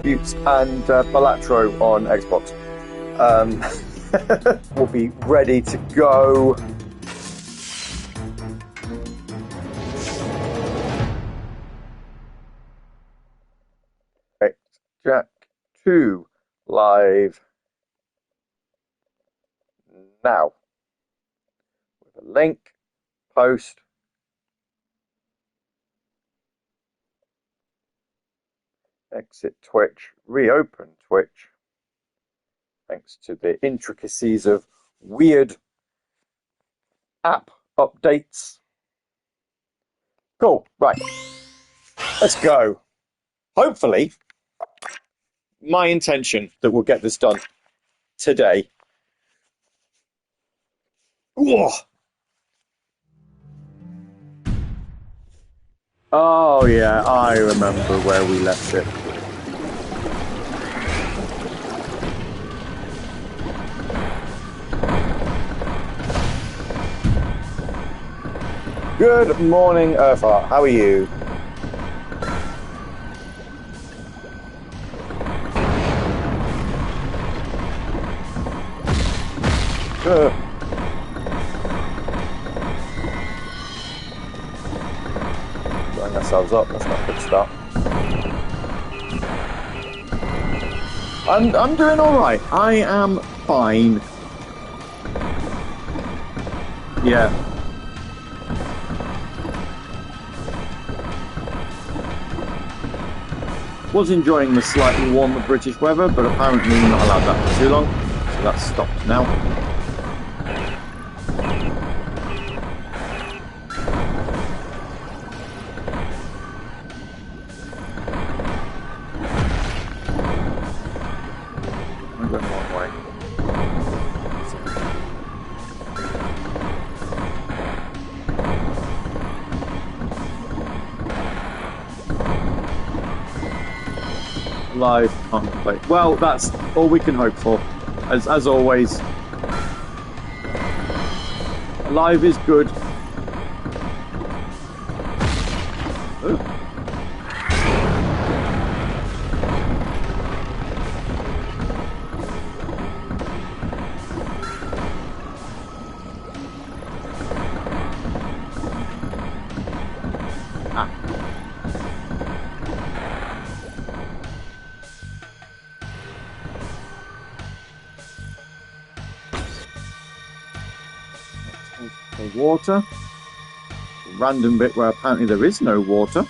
Buttes and Balatro on Xbox. We'll be ready to go. Jak II live now. With a link, post. Exit Twitch, reopen Twitch. Thanks to the intricacies of weird app updates. Cool, right. Let's go. Hopefully, my intention that we'll get this done today. Whoa. Oh yeah, I remember where we left it. Good morning, Earthheart. How are you? Blowing ourselves up. That's not a good start. I'm doing all right. I am fine. Yeah. Was enjoying the slightly warmer British weather, but apparently not allowed that for too long, so that's stopped now. I'm going the wrong way. Live contemplate. Well, that's all we can hope for. As always, live is good. Ooh. Water. A random bit where apparently there is no water.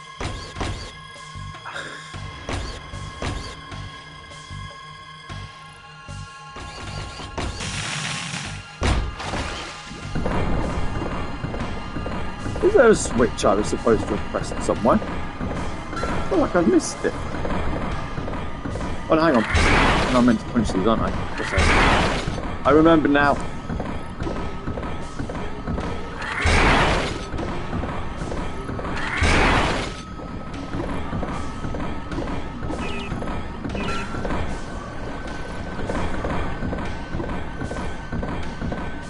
Is there a switch I was supposed to have pressed somewhere? I feel like I've missed it. Oh, hang on. No, I'm meant to punch these, aren't I? I remember now.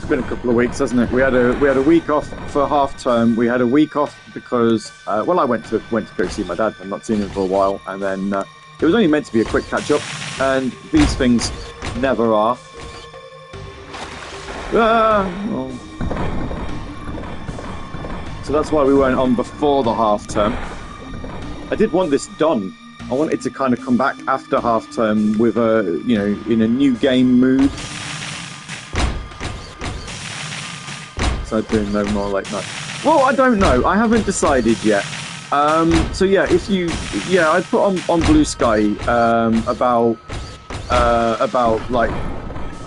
Been a couple of weeks, hasn't it? We had a week off for half term. We had a week off because well, I went to go see my dad. I've not seen him for a while, and then it was only meant to be a quick catch up, and these things never are. Well. So that's why we weren't on before the half term. I did want this done. I wanted to kind of come back after half term with a, you know, in a new game mood. So doing no more late night. Well, I don't know. I haven't decided yet. So yeah, I put on Blue Sky about like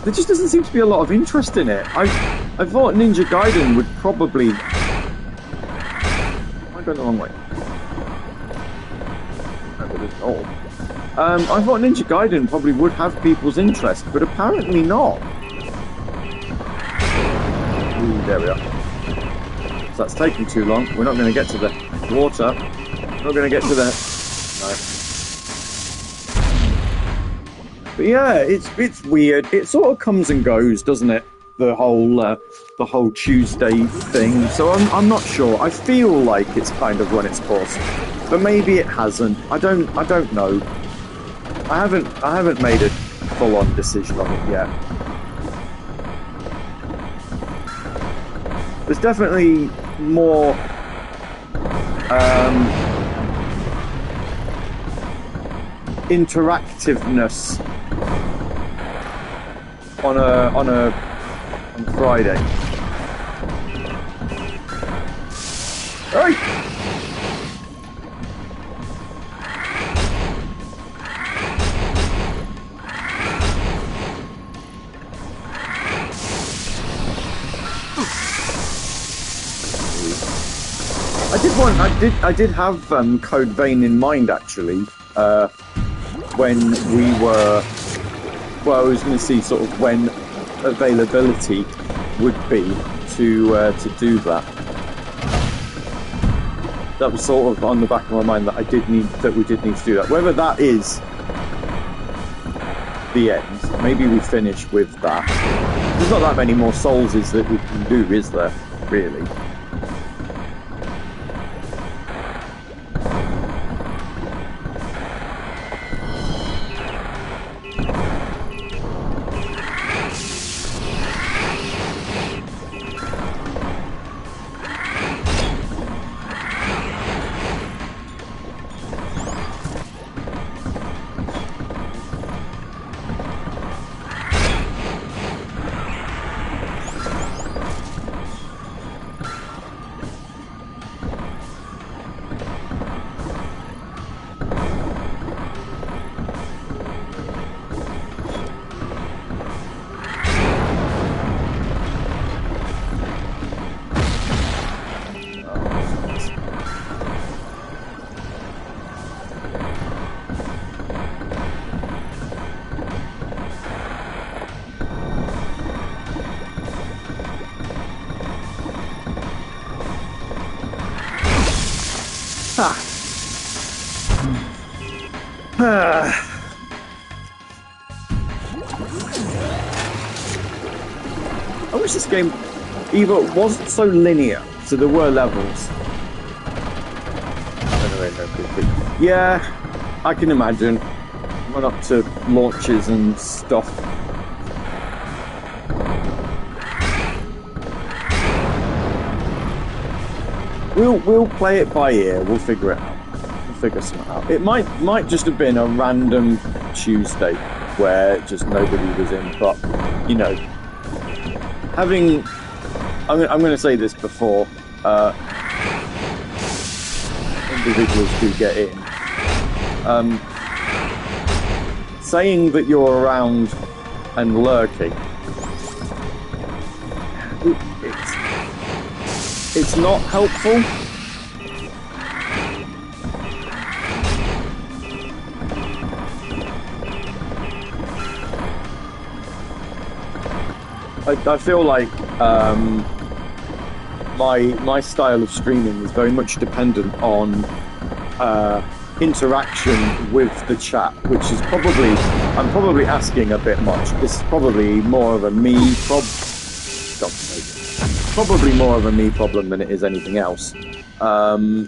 there just doesn't seem to be a lot of interest in it. I thought Ninja Gaiden would probably. Am I going the wrong way? I thought Ninja Gaiden probably would have people's interest, but apparently not. There we are. So that's taking too long. We're not going to get to the water. We're not going to get to the... No. But yeah, it's weird. It sort of comes and goes, doesn't it? The whole Tuesday thing. So I'm not sure. I feel like it's kind of run its course, but maybe it hasn't. I don't know. I haven't made a full-on decision on it yet. There's definitely more interactiveness on Friday. Hey! I did have Code Vein in mind actually. When we were, well, I was going to see sort of when availability would be to do that. That was sort of on the back of my mind that we did need to do that. Whether that is the end, maybe we finish with that. There's not that many more Soulses that we can do, is there? Really? I wish this game either wasn't so linear, so there were levels. Anyway, no, quickly. Yeah, I can imagine. Run up to launches and stuff. We'll play it by ear. We'll figure it out. We'll figure something out. It might just have been a random Tuesday where just nobody was in, but you know, having I'm going to say this before individuals do get in. Saying that you're around and lurking, it's not helpful. I feel like my style of streaming is very much dependent on interaction with the chat, which is I'm probably asking a bit much. This is probably more of a me probably more of a me problem than it is anything else. But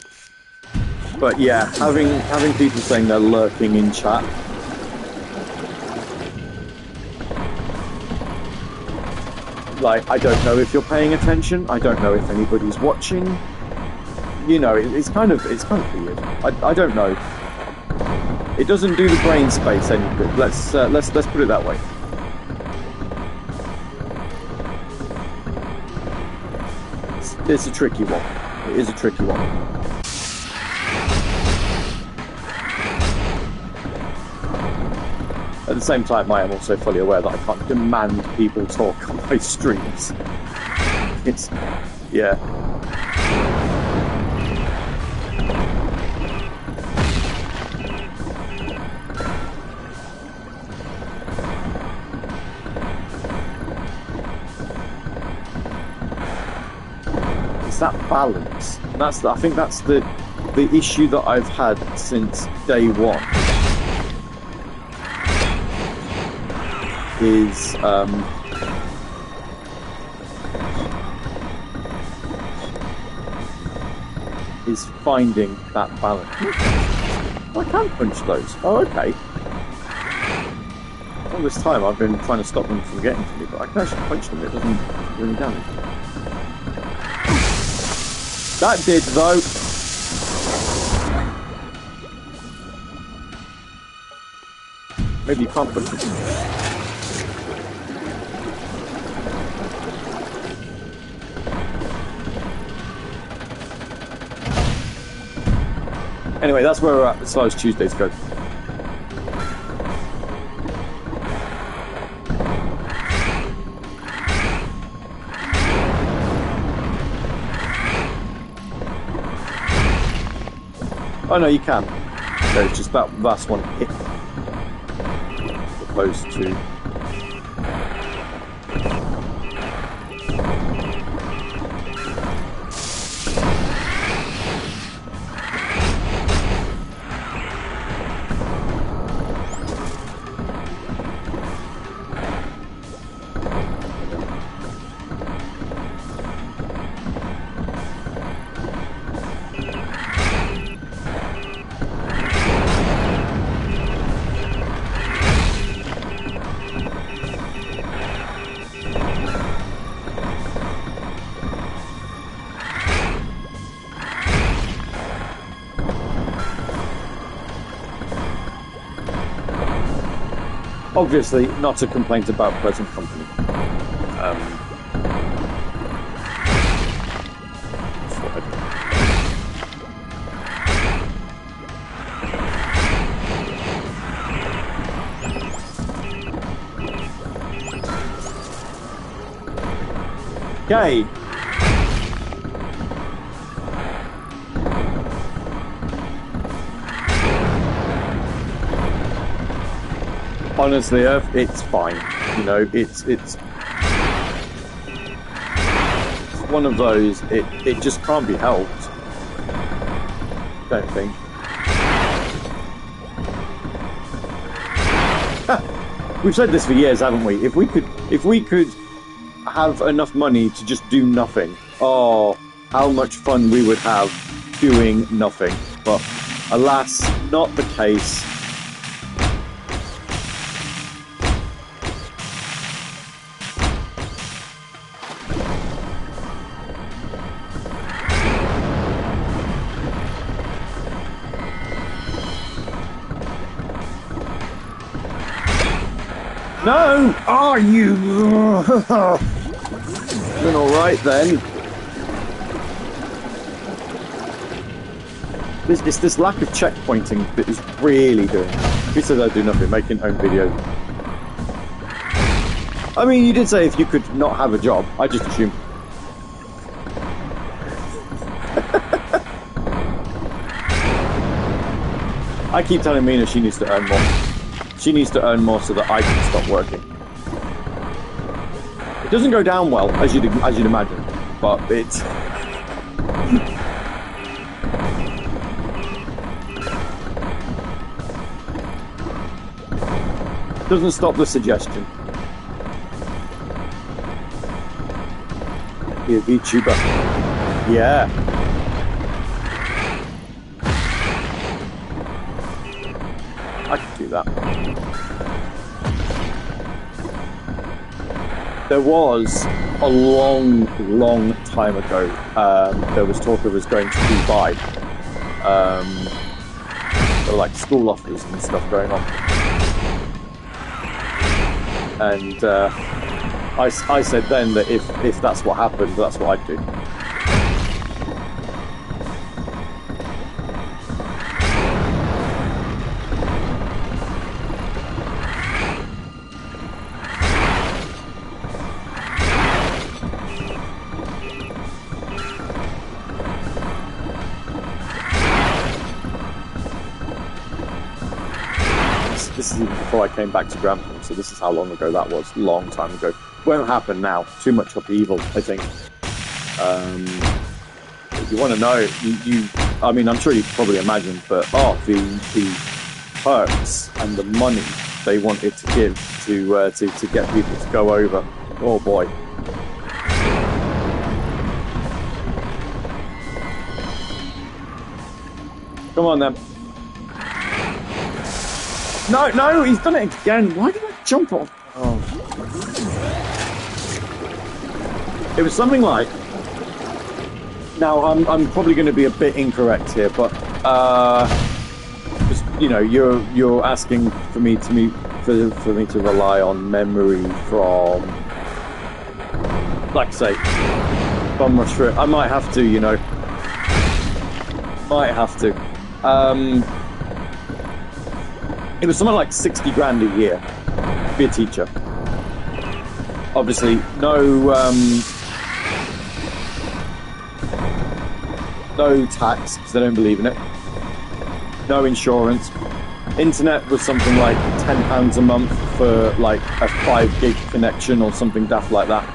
yeah, having people saying they're lurking in chat, like, I don't know if you're paying attention. I don't know if anybody's watching. You know, it's kind of weird. I don't know. It doesn't do the brain space any good. Let's put it that way. It's a tricky one. It is a tricky one. At the same time, I am also fully aware that I can't demand people talk on my streams. It's, yeah. It's that balance. And I think that's the issue that I've had since day one. Is finding that balance. I can punch those. Oh, okay. longest time I've been trying to stop them from getting to me, but I can actually punch them, it doesn't do any damage. That did, though. Maybe you can't punch them. Anyway, that's where we're at as far as Tuesdays go. Oh no, you can. So it's just that last one hit. Opposed to... Obviously, not a complaint about present company. Okay. Honestly, Earth, it's fine. You know, it's one of those. It just can't be helped. Don't think. We've said this for years, haven't we? If we could have enough money to just do nothing, oh, how much fun we would have doing nothing. But alas, not the case. No! Are you? Doing alright then. It's this lack of checkpointing that is really doing it. Who says I do nothing, making home videos? I mean, you did say if you could not have a job. I just assumed. I keep telling Mina she needs to earn more. She needs to earn more so that I can stop working. It doesn't go down well, as you'd imagine, but it's... doesn't stop the suggestion. Be a VTuber. Yeah. I could do that. There was a long time ago, there was talk of us going to Dubai. There were like school offers and stuff going on. And I said then that if that's what happened, that's what I'd do. This is even before I came back to Grantham, so this is how long ago that was. Long time ago. Won't happen now. Too much upheaval, I think. If you want to know, I mean, I'm sure you can probably imagine, but the perks and the money they wanted to give to get people to go over. Oh boy. Come on then. No, he's done it again. Why did I... Jump on. Oh. It was something like. Now I'm probably going to be a bit incorrect here, but just, you know, you're asking for me to rely on memory from, like I say, Bum Rush for it. I might have to, you know. Might have to. It was something like 60 grand a year to be a teacher. Obviously, no tax, because they don't believe in it. No insurance. Internet was something like £10 a month for like a 5 gig connection or something daft like that.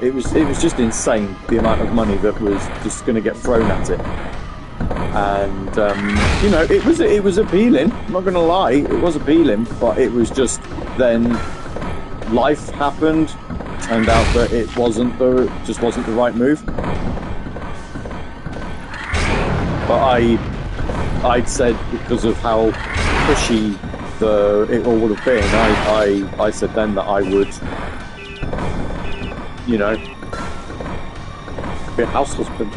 It was just insane, the amount of money that was just going to get thrown at it. And you know, it was appealing. I'm not going to lie, it was appealing, but it was just then life happened. Turned out that it just wasn't the right move. But I'd said, because of how pushy it all would have been, I said then that I would, you know, be a house husband.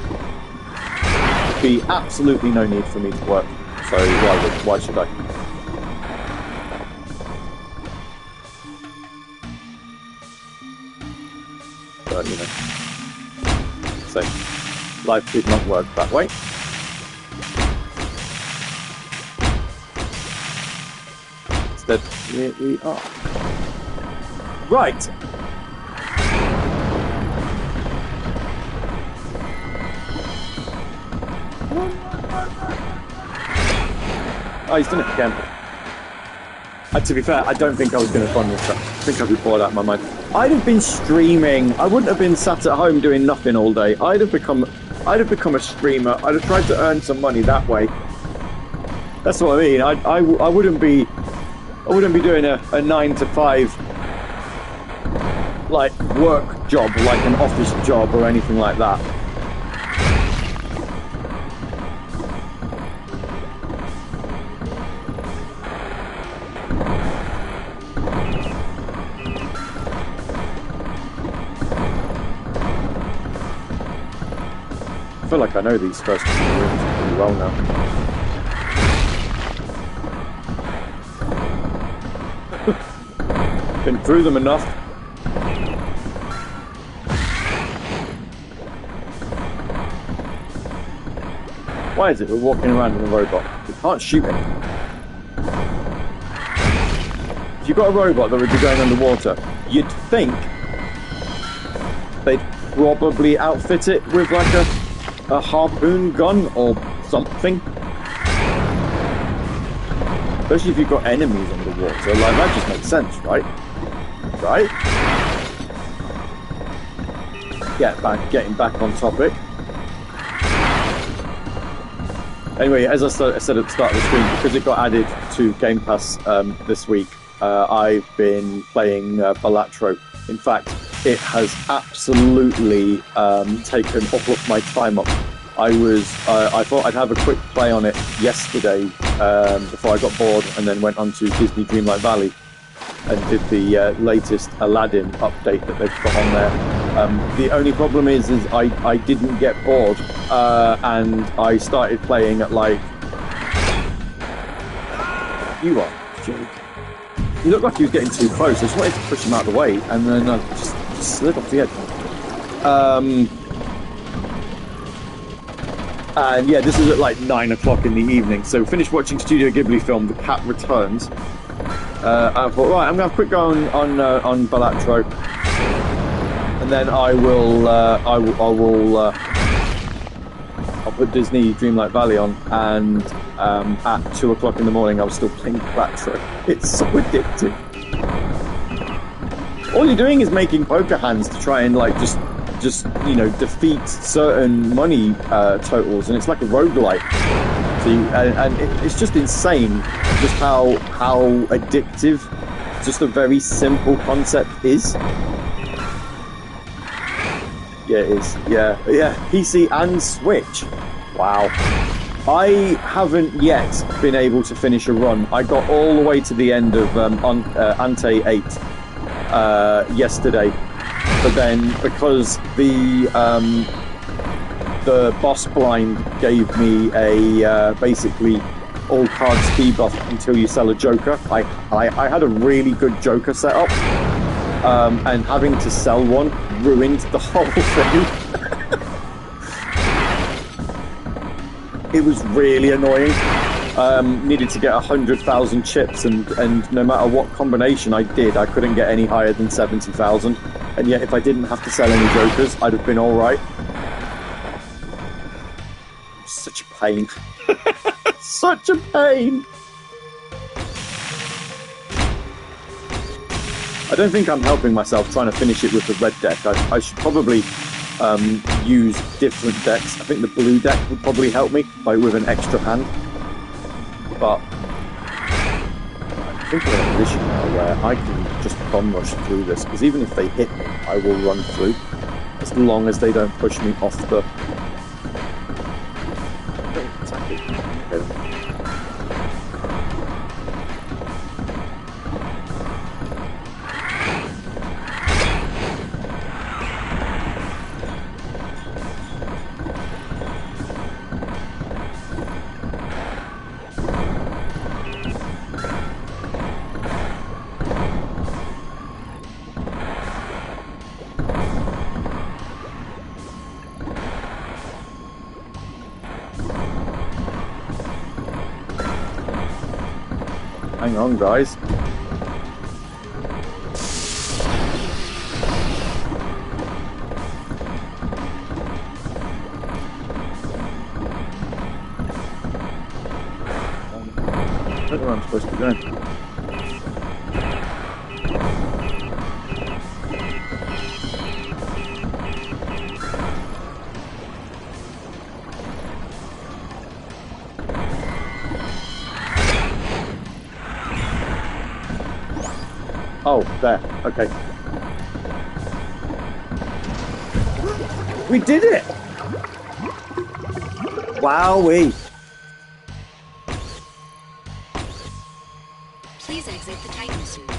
Be absolutely no need for me to work, so why should I? But, you know, so life did not work that way. Instead, here we are. Right. Oh, he's done it again. To be fair, I don't think I was going to fund this stuff. I think I'd be bored out of my mind. I'd have been streaming. I wouldn't have been sat at home doing nothing all day. I'd have become a streamer. I'd have tried to earn some money that way. That's what I mean. I wouldn't be doing a 9 to 5 like work job, like an office job or anything like that. I feel like I know these first two rooms pretty well now. Been through them enough. Why is it we're walking around in a robot? We can't shoot it. If you've got a robot that would be going underwater, you'd think they'd probably outfit it with like a harpoon gun or something. Especially if you've got enemies underwater, like that just makes sense, right? Right? Getting back on topic. Anyway, as I said at the start of the stream, because it got added to Game Pass this week, I've been playing Balatro. In fact, it has absolutely taken all of my time up. I thought I'd have a quick play on it yesterday before I got bored, and then went on to Disney Dreamlight Valley and did the latest Aladdin update that they've put on there. The only problem is I didn't get bored, and I started playing at like... You are joking. He looked like he was getting too close. I just wanted to push him out of the way, and then I just slid off the edge. And yeah, this is at like 9 o'clock in the evening. So finished watching Studio Ghibli film The Cat Returns. I thought, right, I'm gonna have a quick go on Balatro, and then I'll put Disney Dreamlight Valley on, and at 2 o'clock in the morning I was still playing Balatro. It's so addictive. All you're doing is making poker hands to try and like just you know, defeat certain money totals, and it's like a roguelike. So it's just insane just how addictive just a very simple concept is. Yeah, Yeah, it is. Yeah, yeah. PC and Switch. Wow. I haven't yet been able to finish a run. I got all the way to the end of Ante 8 yesterday, but then because the boss blind gave me a basically all cards debuff until you sell a Joker. I had a really good Joker setup, and having to sell one ruined the whole thing. It was really annoying. Needed to get 100,000 chips, and no matter what combination I did, I couldn't get any higher than 70,000. And yet, if I didn't have to sell any Jokers, I'd have been all right. Such a pain. Such a pain. I don't think I'm helping myself trying to finish it with the red deck. I should probably use different decks. I think the blue deck would probably help me, like with an extra hand. But I think I'm in a position now where I can just bomb rush through this, because even if they hit me, I will run through, as long as they don't push me off the... Exactly. Okay. Hang on, guys. I don't know where I'm supposed to be going. Oh, there. Okay. We did it! Wowee! Please exit the Titan suit.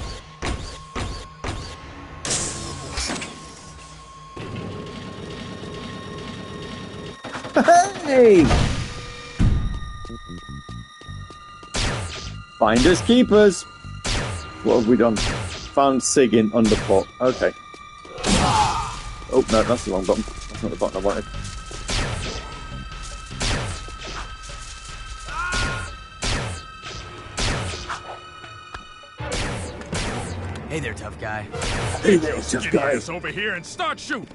Hey! Finders keepers. What have we done? Found Sig in underpot. Okay. Oh no, that's the wrong button. That's not the button I wanted. Hey there, tough guy. Hey there, tough Get guy. this over here and start shooting.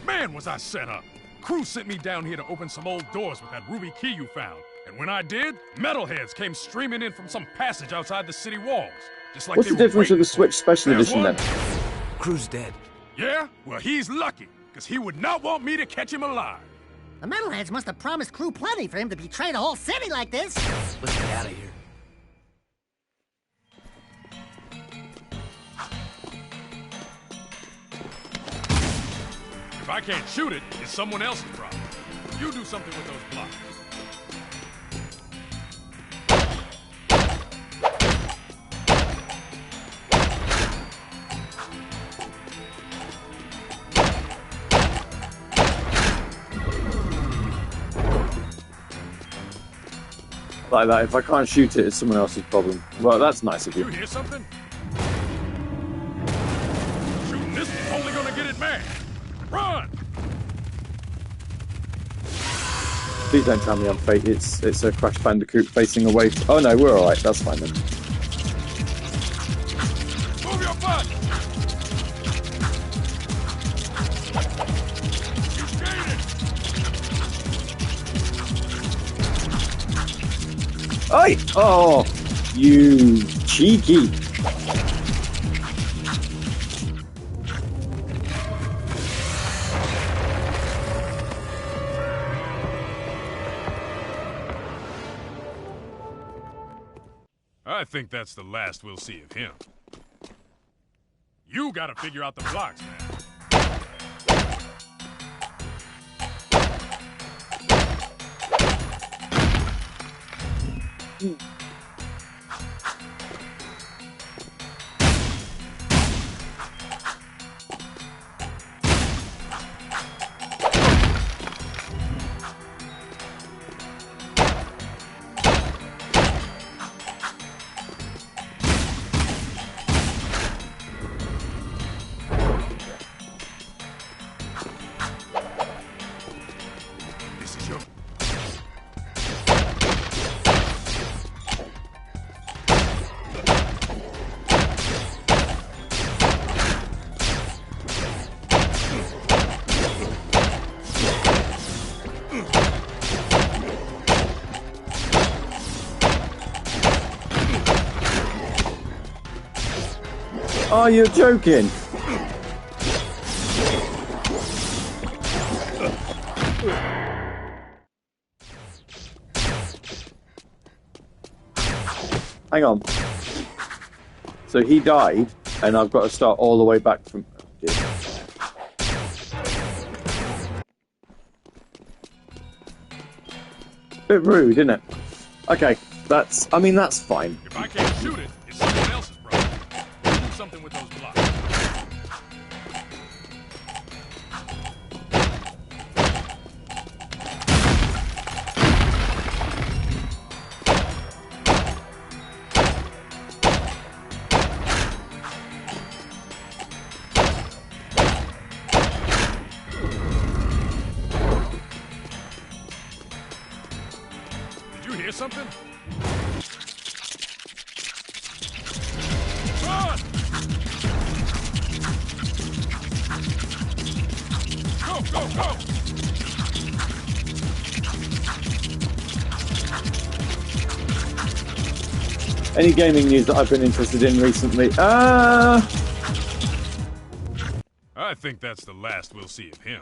Man, was I set up. Crew sent me down here to open some old doors with that ruby key you found. And when I did, metalheads came streaming in from some passage outside the city walls. Just like What's the difference with the Switch Special There's Edition one. then? Crew's dead. Yeah? Well, he's lucky, because he would not want me to catch him alive. The metalheads must have promised Crew plenty for him to betray the whole city like this. Let's get out of here. If I can't shoot it, it's someone else's problem. You do something with those blocks. Like that, if I can't shoot it, it's someone else's problem. Well, that's nice of you. You hear something? Shooting this is only gonna get it mad. Run! Please don't tell me I'm fake. It's a Crash Bandicoot facing away. Oh no, we're alright. That's fine then. Move your butt! You skated! Oi! Oh, you cheeky. I think that's the last we'll see of him. You gotta figure out the blocks, man. This is your... Oh, you're joking. Hang on. So he died, and I've got to start all the way back from... Bit rude, isn't it? Okay, that's... I mean, that's fine. If I can't shoot it, it's someone else's problem. You do something with those blocks. Did you hear something? Run! Go, go, go! Any gaming news that I've been interested in recently? I think that's the last we'll see of him.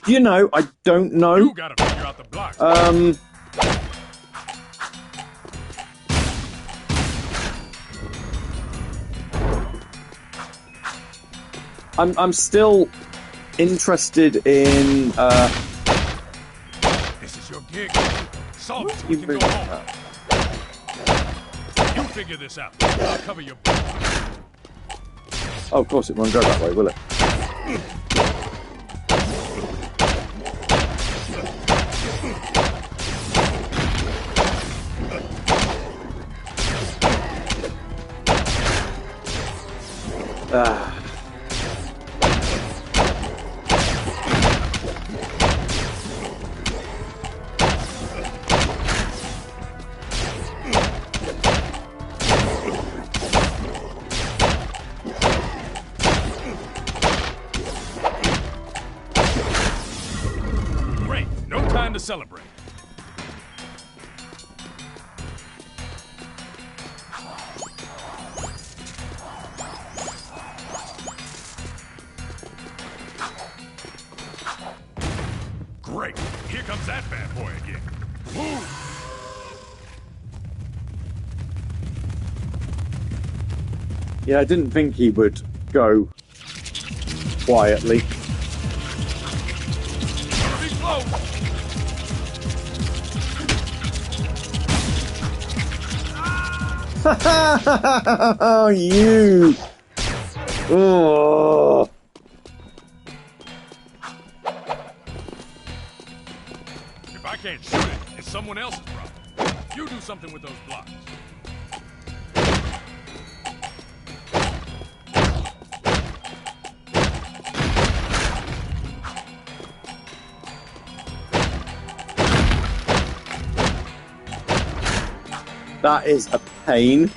You know, I don't know. You gotta figure out the blocks. I'm still interested in, This is your gig. Solve it so we can go home. You figure this out. I'll cover your back. Oh, of course it won't go that way, will it? Great. No time to celebrate. Great. Here comes that bad boy again. Move! Yeah, I didn't think he would go quietly. Be close! Oh, you! Oh. If I can't shoot it, it's someone else's problem. You do something with those blocks. That is a pain.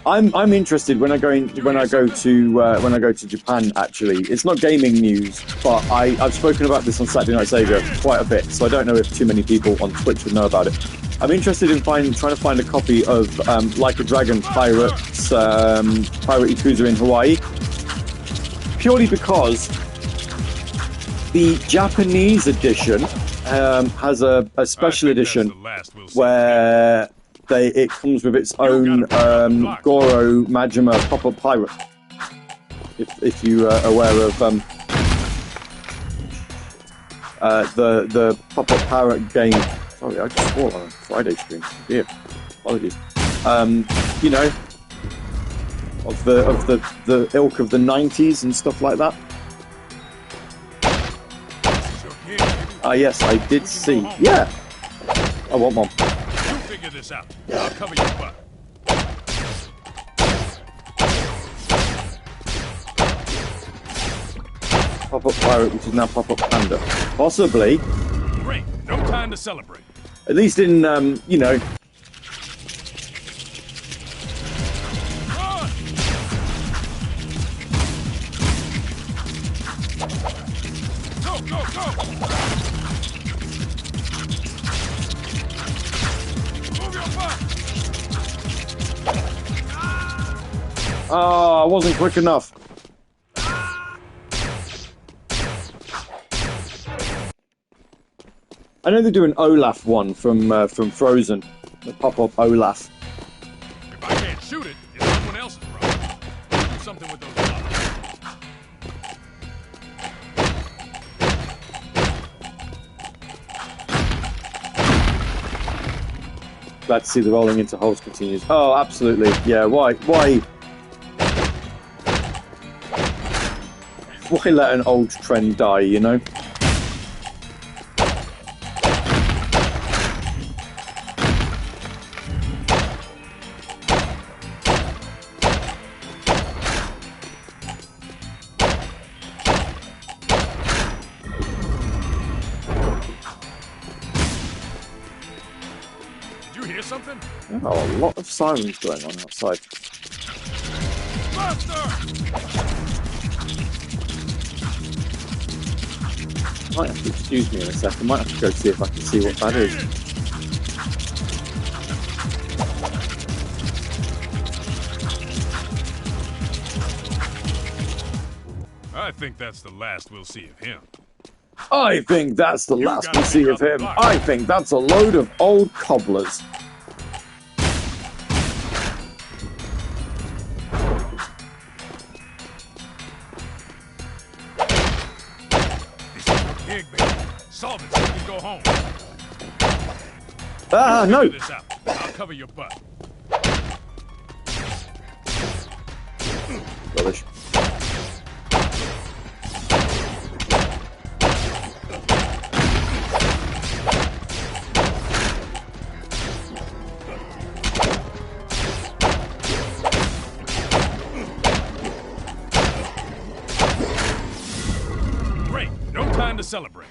I'm interested when I go to Japan. Actually, it's not gaming news, but I've spoken about this on Saturday Night Saviour quite a bit, so I don't know if too many people on Twitch would know about it. I'm interested in trying to find a copy of Like a Dragon Pirates Pirate Yakuza in Hawaii, purely because the Japanese edition has a special edition where it comes with its own Goro Majima pop-up pirate. If you are aware of the pop-up parrot game. Sorry, I just swore on a Friday stream. Dear, apologies. You know, of the ilk of the 90s and stuff like that. Yes, I did see. Yeah, I want one. You figure this out. I'll cover your butt. Pop-up pirate, which is now pop-up panda. Possibly. Great. No time to celebrate. At least in, you know. Run! Go, go, go! Move your butt! Oh, I wasn't quick enough. I know they do an Olaf one from Frozen. The pop-up Olaf. If I can't shoot it, it's someone else's problem. Do something with those bullets. Glad to see the rolling into holes continues. Oh, absolutely. Yeah, why let an old trend die, you know? Something? Oh, a lot of sirens going on outside. Faster! Might have to excuse me in a second. Might have to go see if I can see what that is. I think that's the last we'll see of him. I think that's the last we'll see of him. I think that's a load of old cobblers. Solve it so you can go home. Ah, no! This out. I'll cover your butt. Rubbish. Great. No time to celebrate.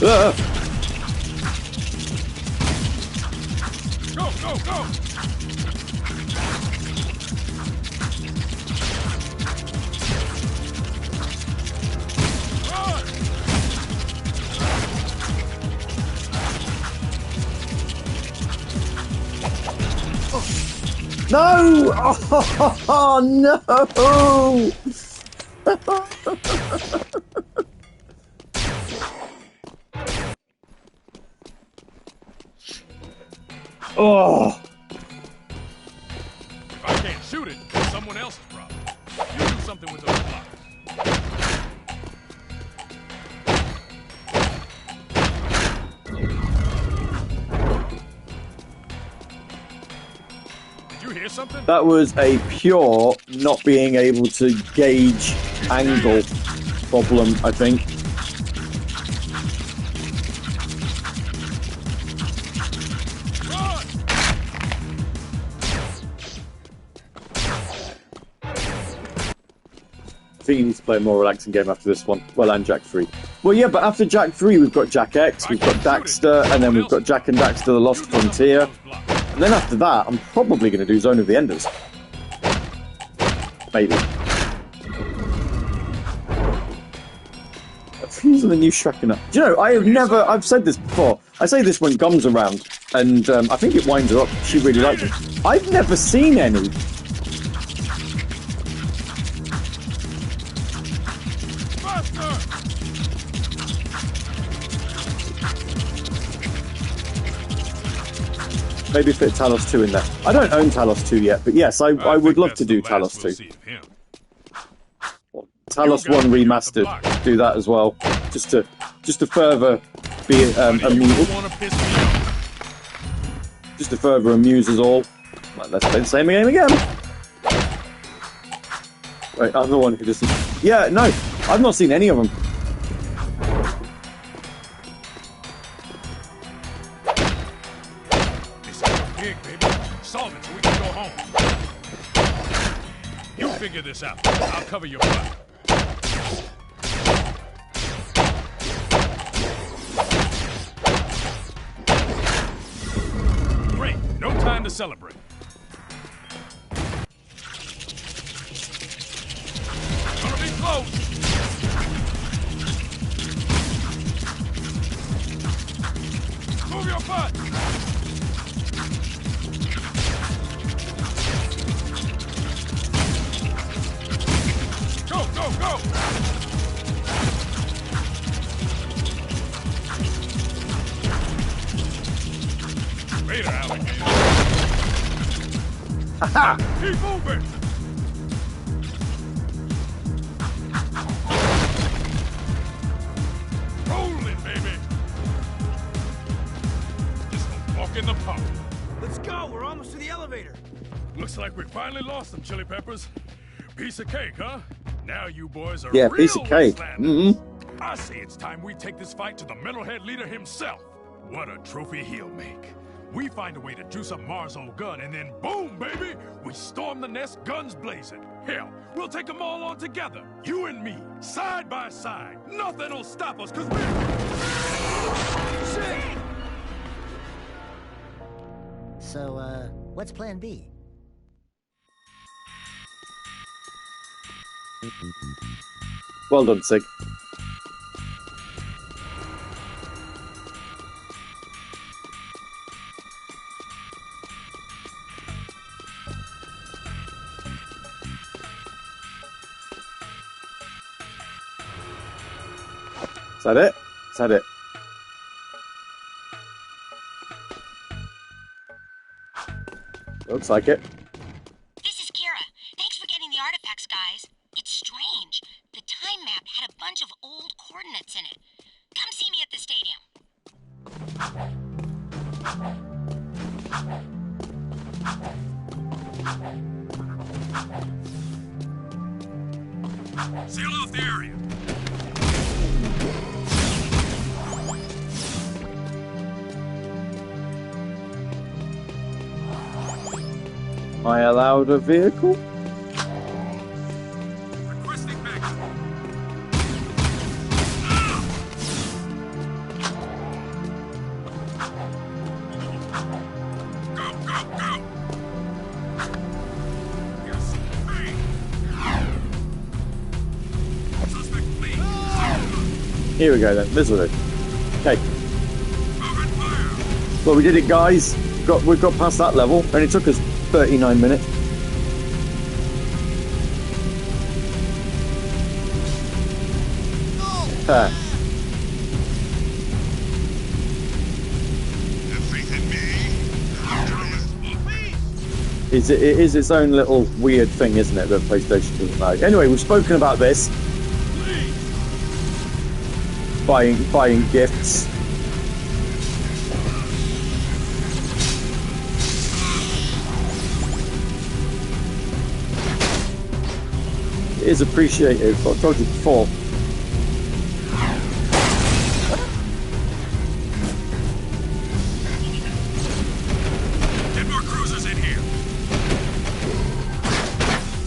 Ah. Go, go, go! Run! No! Oh, no! Oh! If I can't shoot it, it's someone else's problem. You do something with those blocks. Did you hear something? That was a pure not being able to gauge angle problem, I think. I think you need to play a more relaxing game after this one. Well, and Jak III. Well, yeah, but after Jak III, we've got Jak X, we've got Daxter, and then we've got Jak and Daxter: The Lost Frontier. And then after that, I'm probably going to do Zone of the Enders. Maybe. Using the new Shrek enough. Do you know, I've said this before. I say this when Gum's around, and I think it winds her up. She really likes it. I've never seen any. Maybe fit Talos 2 in there. I don't own Talos 2 yet, but yes, I would think love that's to the do last Talos we'll 2. see of him. Talos You guys 1 be at the remastered. block. Do that as well, just to further be You don't wanna piss me off. just to further amuse us all. Right, let's play the same game again. Wait, I'm the one who doesn't. Yeah, no, I've not seen any of them. This is a pig, baby. Solve it so we can go home. You figure this out. I'll cover your butt. Great. No time to celebrate. Gonna be close. Move your butt. Go, go, go! Later, alligator. Aha! Keep moving! Rolling, baby! Just a walk in the park. Let's go. We're almost to the elevator. Looks like we finally lost them, Chili Peppers. Piece of cake, huh? Now you boys are Yeah, real piece of cake. wastelanders. I say it's time we take this fight to the metalhead leader himself. What a trophy he'll make. We find a way to juice up Mars' old gun, and then boom, baby! We storm the nest, guns blazing. Hell, we'll take them all on together. You and me, side by side. Nothing'll stop us, cause we're... Shit! So, what's plan B? Well done, Sig. Is that it? Is that it? Looks like it. This is Kira. Thanks for getting the artifacts, guys. It's strange. The time map had a bunch of old coordinates in it. Come see me at the stadium. Seal off the area. Am I allowed a vehicle? Requesting backup. Go, go, go! Yes, hey! Suspect fleeing. Here we go then. This will do. Okay. Open fire! Well, we did it, guys. We got past that level, and it took us 39 minutes. It is its own little weird thing, isn't it, that PlayStation doesn't like. Anyway, we've spoken about this. Buying gifts. It is appreciated, but I told you before. Get more cruisers in here.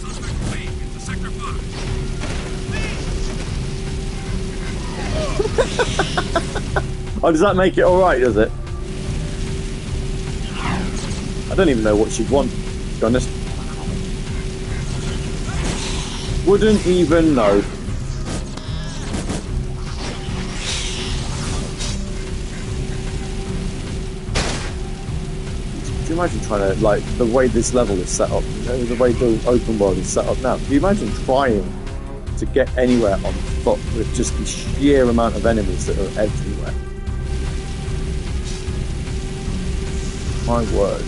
Suspect fleeing into Sector 5. Oh, does that make it alright, does it? I don't even know what she'd want, to be honest. Wouldn't even know. Can you imagine trying to, like, the way this level is set up, you know, the way the open world is set up now? Can you imagine trying to get anywhere on foot with just the sheer amount of enemies that are everywhere? My word.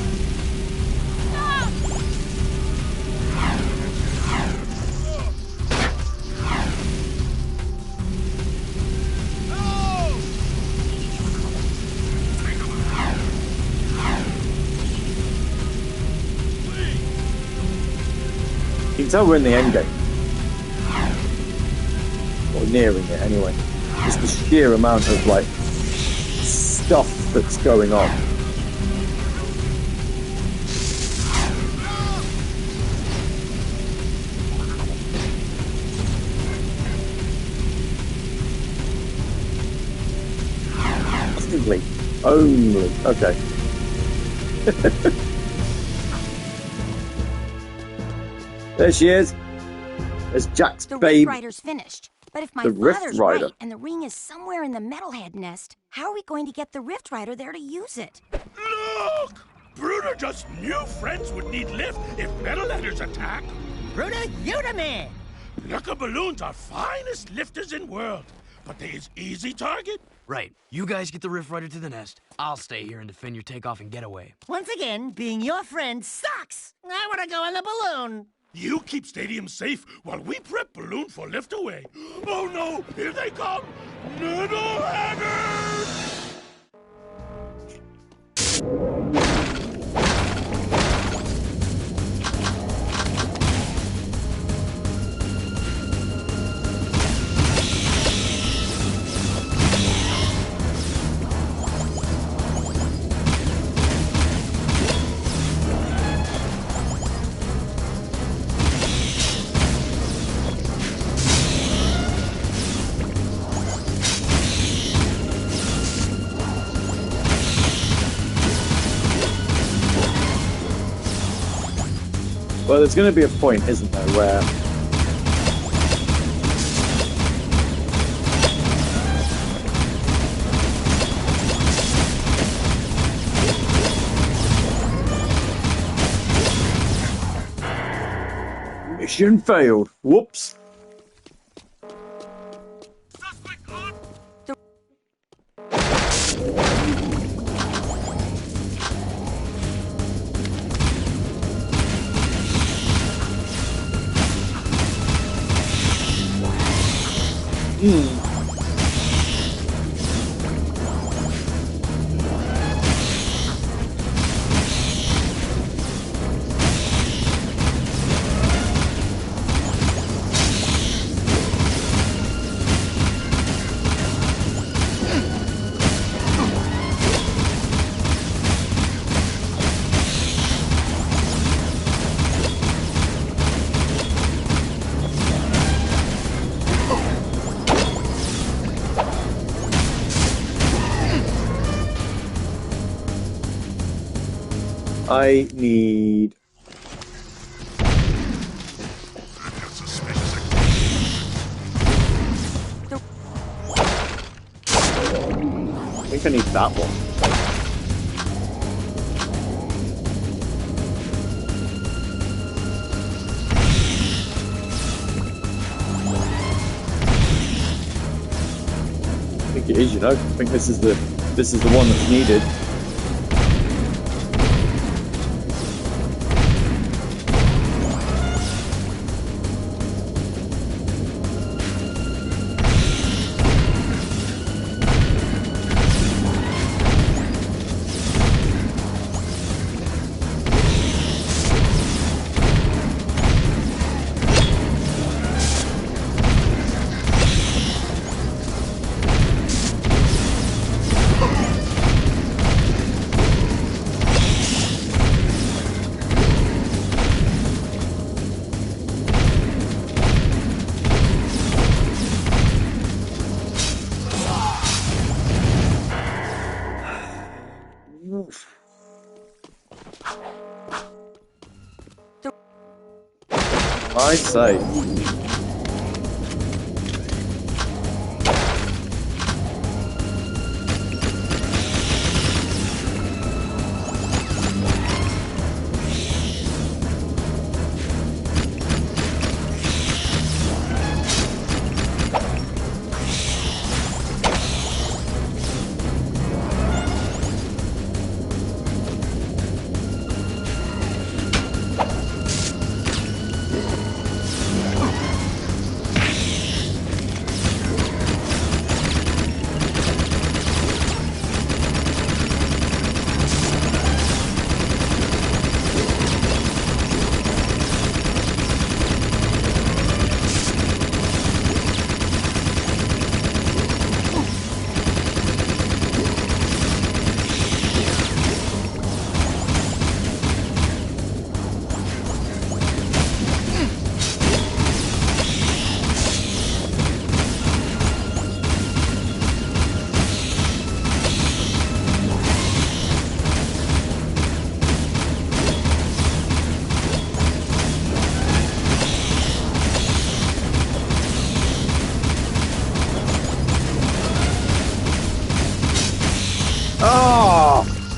You can tell we're in the end game. Or nearing it anyway. Just the sheer amount of like stuff that's going on. Only. Okay. There she is. There's Jack's The babe. Rift Rider's finished. But if my The Rift father's Rider. right and the ring is somewhere in the Metalhead nest, how are we going to get the Rift Rider there to use it? Look! Bruder just knew friends would need lift if Metalheaders attack. Bruder, you the man. Lucka balloons are finest lifters in world, but they is easy target. Right. You guys get the Rift Rider to the nest. I'll stay here and defend your takeoff and getaway. Once again, being your friend sucks. I want to go in the balloon. You keep Stadium safe while we prep balloon for lift away. Oh no, here they come! Metalheaders! Well, there's going to be a point, isn't there, where mission failed. Whoops. I need... I think I need that one. I think it is, you know. I think this is the one that's needed. I say.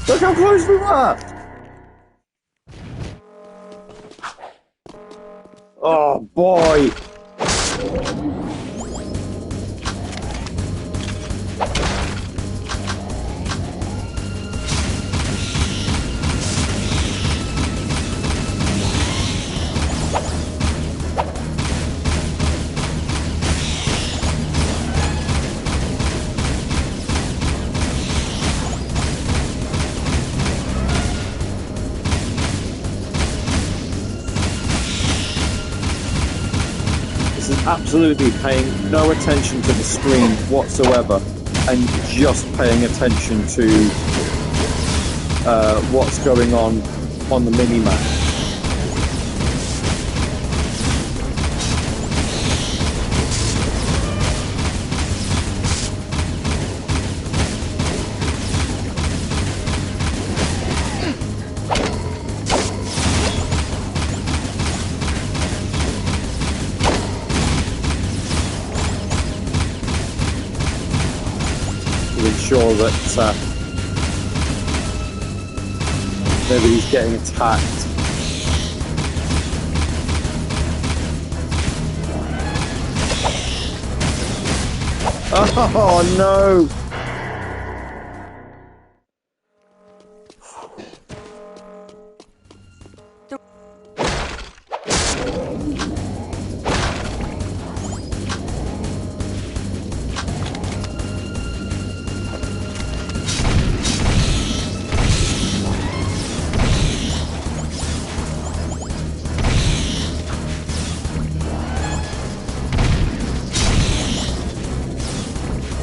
Look how close we were! Oh boy! Absolutely paying no attention to the screen whatsoever and just paying attention to what's going on the mini-map. Ensure that nobody's getting attacked. Oh no!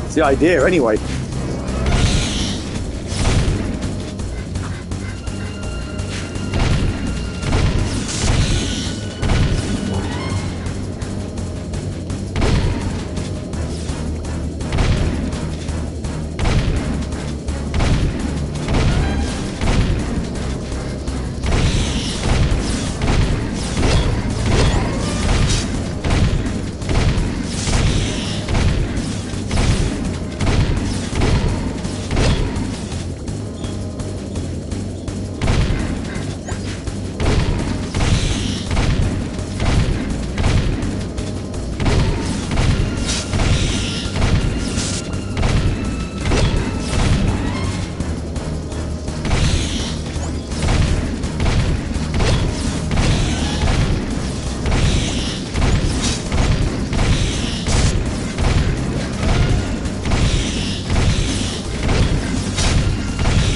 It's the idea, anyway.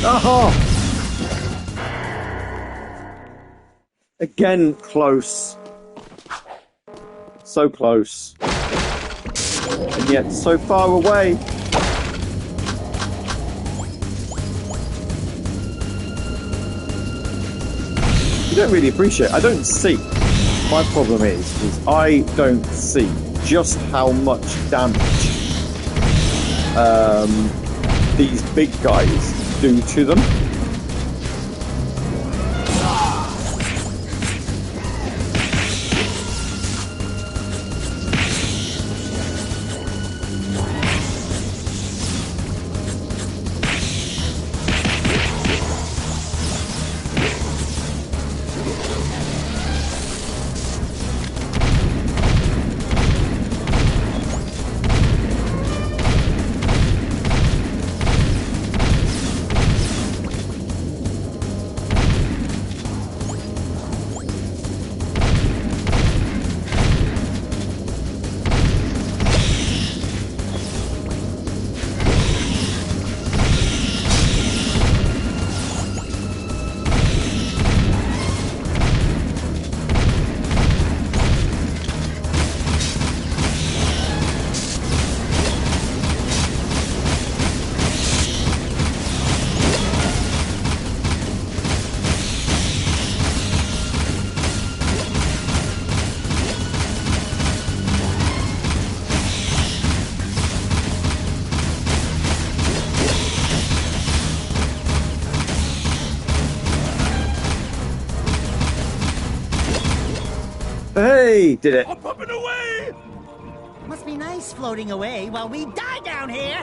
Oh! Again, close. So close. And yet so far away. You don't really appreciate it. I don't see. My problem is I don't see just how much damage these big guys do to them. Hey, did it. I'm pumping away! Must be nice floating away while we die down here.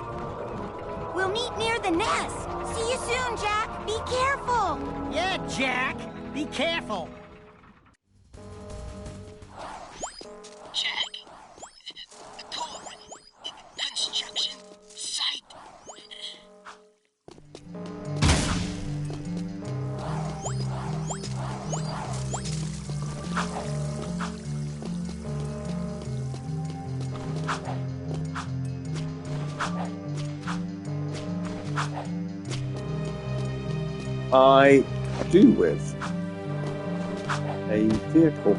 We'll meet near the nest. See you soon, Jack. Be careful! Yeah, Jak. Be careful. Jak? The core. Construction site. I do with a vehicle.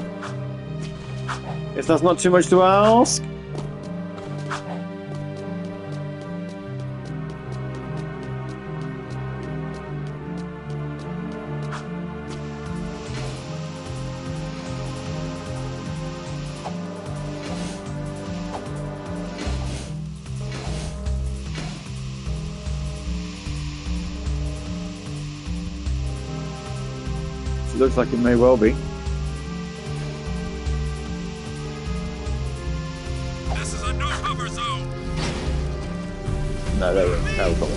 If that's not too much to ask. It looks like it may well be. This is a no cover zone. No, there we go. Helicopter.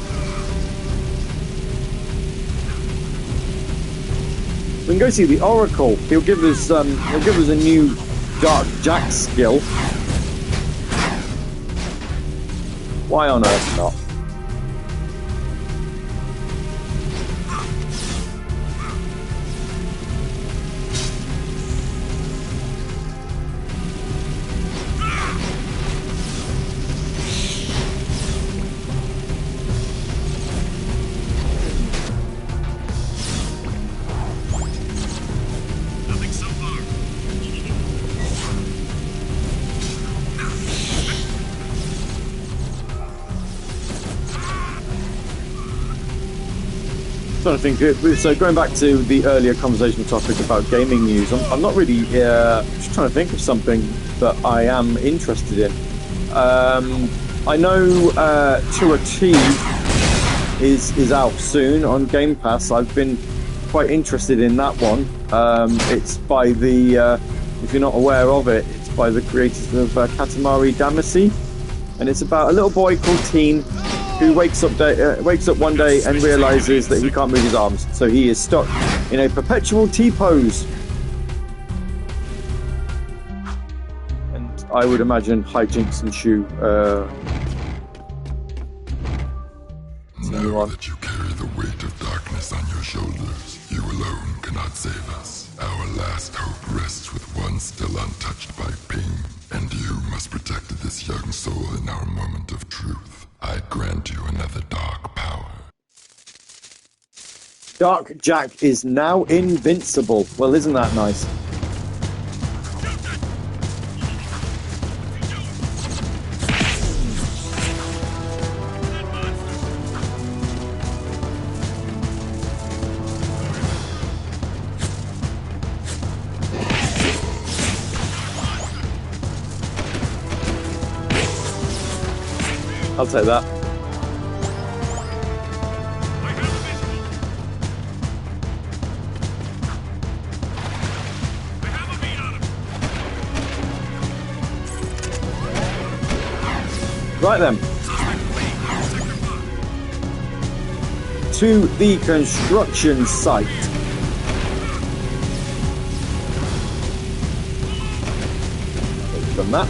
We can go see the Oracle. He'll give us a new Dark Jak skill. Why on earth not? Nothing so far. Trying to think. So going back to the earlier conversation topic about gaming news, I'm not really just trying to think of something that I am interested in. I know Jak II is out soon on Game Pass. I've been quite interested in that one. It's by the if you're not aware of it, it's by the creators of Katamari Damacy, and it's about a little boy called Teen who wakes up one day and realizes that he can't move his arms, so he is stuck in a perpetual T-pose. And I would imagine hijinks ensue. Know that you carry the weight of darkness on your shoulders. You alone cannot save us. Our last hope rests with one still untouched by pain, and you must protect this young soul in our moment of truth. I grant you another dark power. Dark Jak is now invincible. Well, isn't that nice? I'll take that. Right then. To the construction site. From that.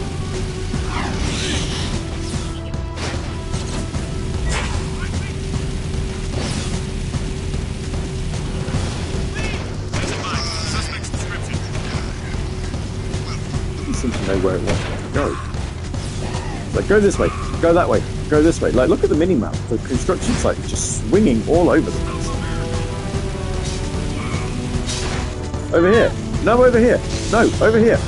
Seem to know where it wants to go. Like, go this way, go that way, go this way. Like, look at the mini-map. The construction site is just swinging all over the place. Over here. No, over here. No, over here.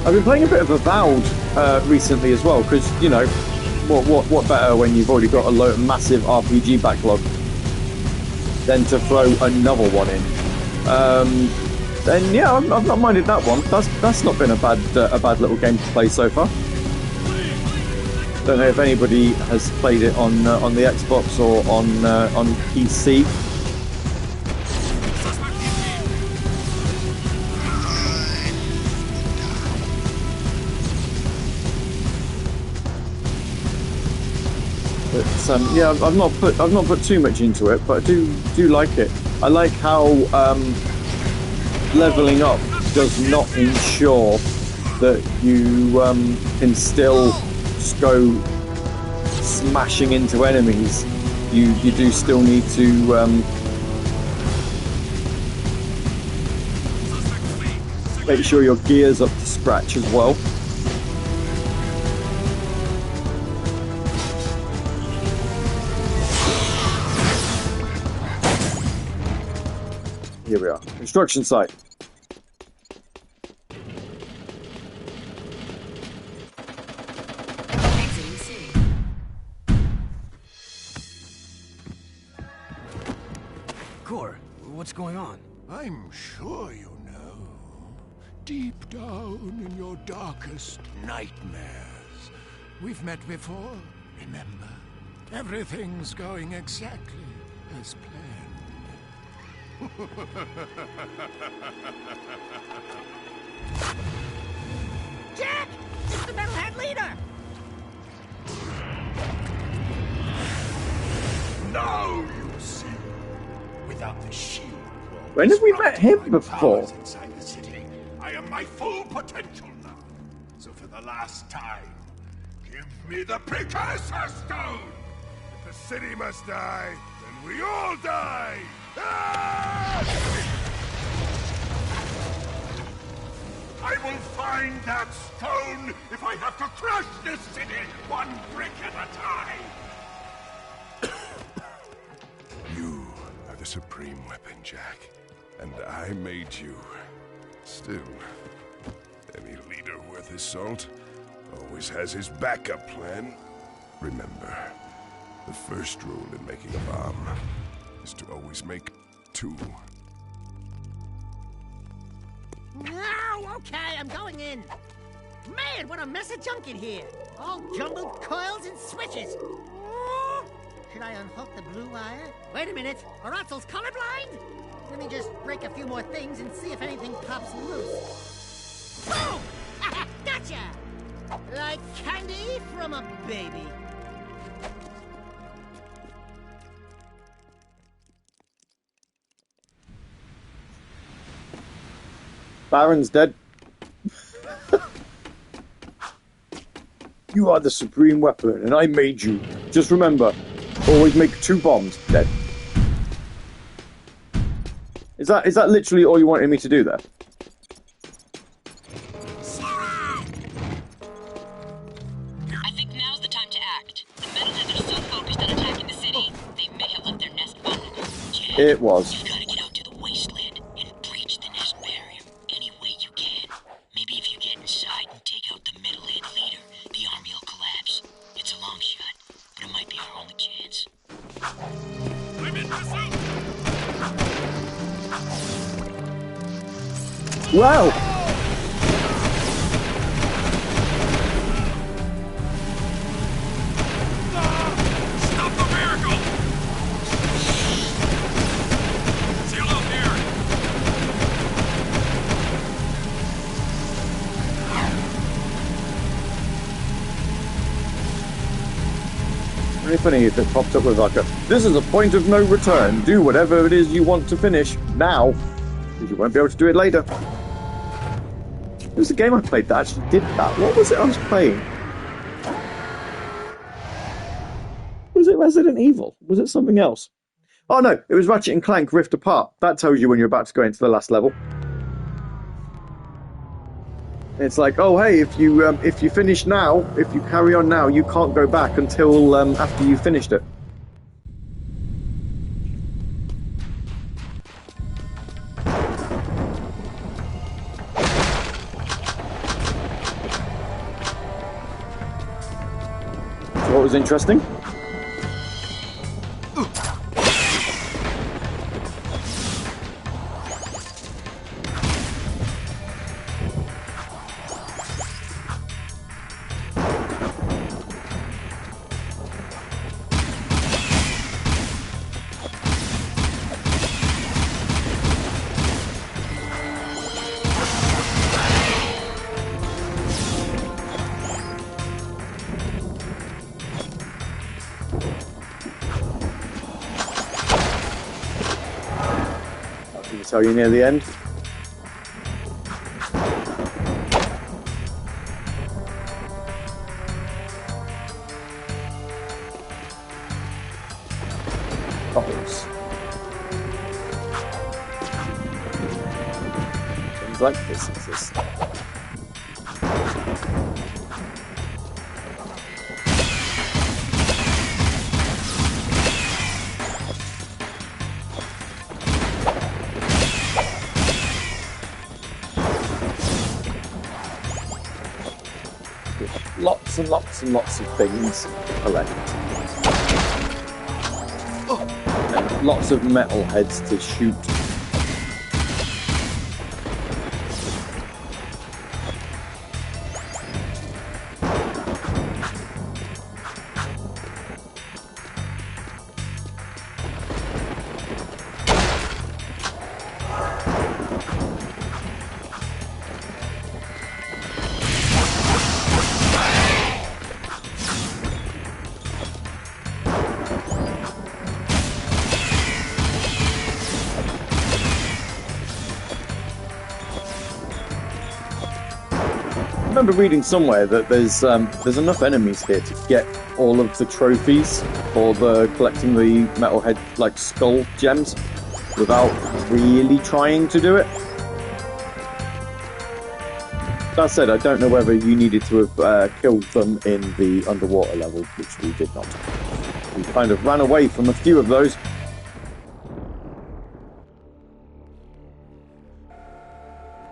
I've been playing a bit of Avowed recently as well, because, you know, what better when you've already got a massive RPG backlog than to throw another one in. Then yeah, I've not minded that one. That's not been a bad little game to play so far. Don't know if anybody has played it on the Xbox or on PC. yeah, I've not put too much into it, but I do like it. I like how leveling up does not ensure that you can still just go smashing into enemies. You do still need to make sure your gear's up to scratch as well. Here we are. Construction site. Core, what's going on? I'm sure you know. Deep down in your darkest nightmares. We've met before, remember? Everything's going exactly as planned. Jak! It's the Metalhead leader! Now you see. Without the shield wall, When have we met him before? inside the city, I am my full potential now. So for the last time, give me the precursor stone. If the city must die, then we all die. Ah! I will find that stone if I have to crush this city one brick at a time. You are the supreme weapon, Jak. And I made you. Still, any leader worth his salt always has his backup plan. Remember, the first rule in making a bomb is to always make two. No, okay, I'm going in. Man, what a mess of junk in here. All jumbled coils and switches. Oh, should I unhook the blue wire? Wait a minute, are Otzel's colorblind? Let me just break a few more things and see if anything pops loose. Boom! Gotcha! Like candy from a baby. Baron's dead. You are the supreme weapon, and I made you. Just remember, always make two bombs. Dead. Is that literally all you wanted me to do there? I think now's the time to act. The Metalheads are so focused on attacking the city, they may have left their nest vulnerable. Jak, It was. you've got to get out to the wasteland and breach the nest barrier any way you can. Maybe if you get inside and take out the Metalhead leader, the army will collapse. It's a long shot, but it might be our only chance. I'm in pursuit! Wow! Stop the miracle! Seal up here! Very funny if it popped up with like a, this is a point of no return. Do whatever it is you want to finish now, because you won't be able to do it later. It was a game I played that actually did that. What was it I was playing? Was it Resident Evil? Was it something else? Oh no, it was Ratchet and Clank Rift Apart. That tells you when you're about to go into the last level. It's like, oh hey, if you finish now, if you carry on now, you can't go back until after you finished it. So what was interesting? Can I tell you near the end? Bubbles. Things like this exist. Lots and lots and lots of things to collect. And lots of metal heads to shoot. I remember reading somewhere that there's enough enemies here to get all of the trophies for collecting the metalhead like skull gems without really trying to do it. That said, I don't know whether you needed to have killed them in the underwater level, which we did not. We kind of ran away from a few of those.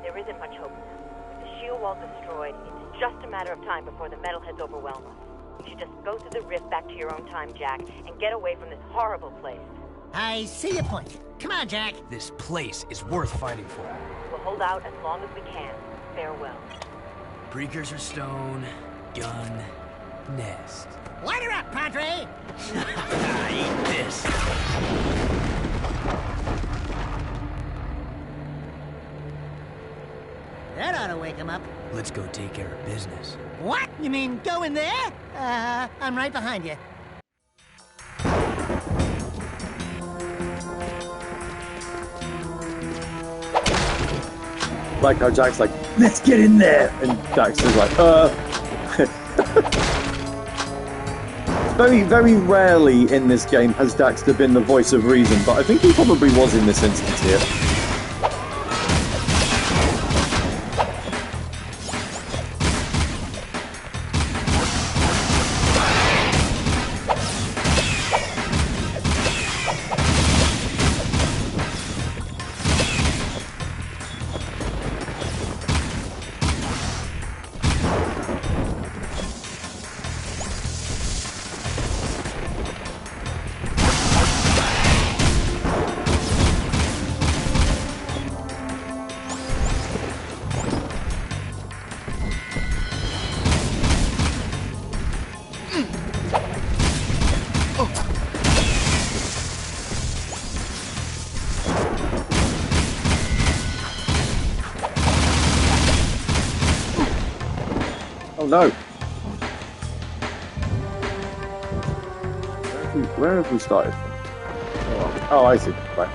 There isn't much hope now. With the shield wall destroyed, it's just a matter of time before the metalheads overwhelm us. You should just go through the rift back to your own time, Jak, and get away from this horrible place. I see your point. Come on, Jak. This place is worth fighting for. We'll hold out as long as we can. Farewell. Precursor stone, gun, nest. Light her up, Padre! Eat this. That ought to wake him up. Let's go take care of business. What? You mean go in there? I'm right behind you. Like how Jack's like, let's get in there! And Jax is like, Very, very rarely in this game has Daxter been the voice of reason, but I think he probably was in this instance here. Oh no! Where have we started from? Oh, I see. Right.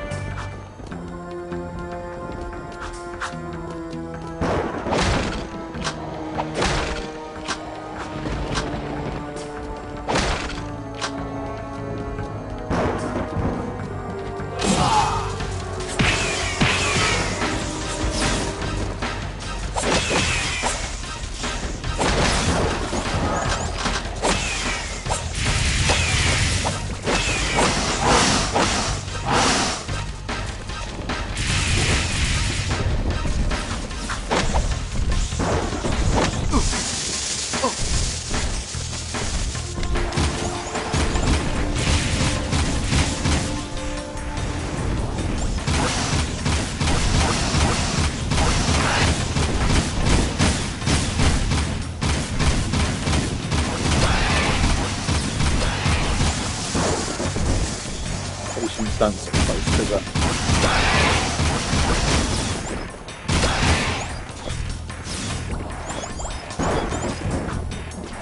Stand so close to that.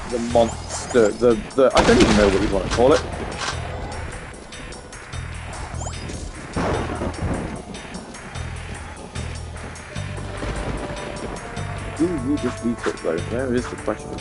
The monster, the I don't even know what you want to call it. Do you defeat it though? There is the question.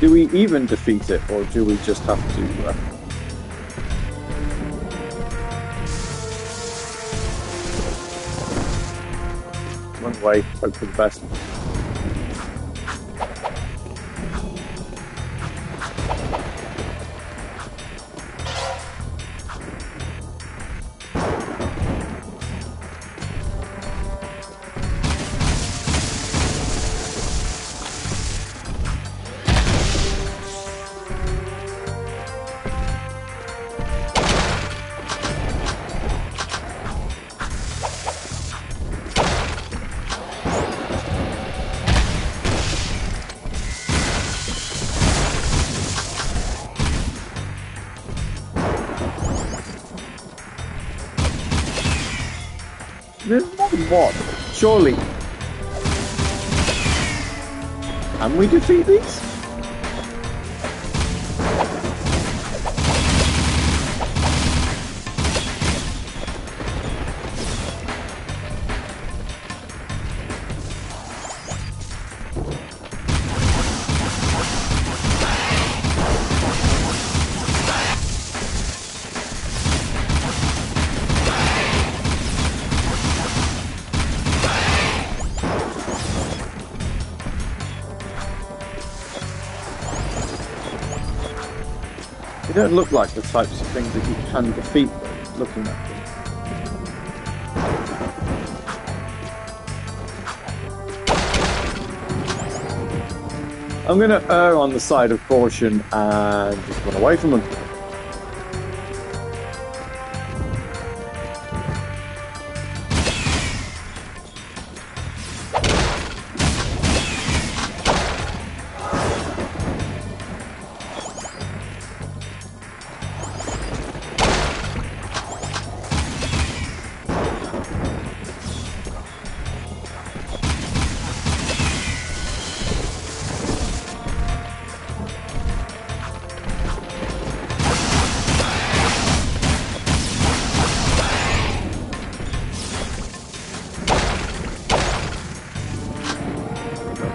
Do we even defeat it, or do we just have to... Run away, hope for the best. There's more than one, surely. Can we defeat these? They don't look like the types of things that you can defeat, though, looking at them. I'm going to err on the side of caution and just run away from them.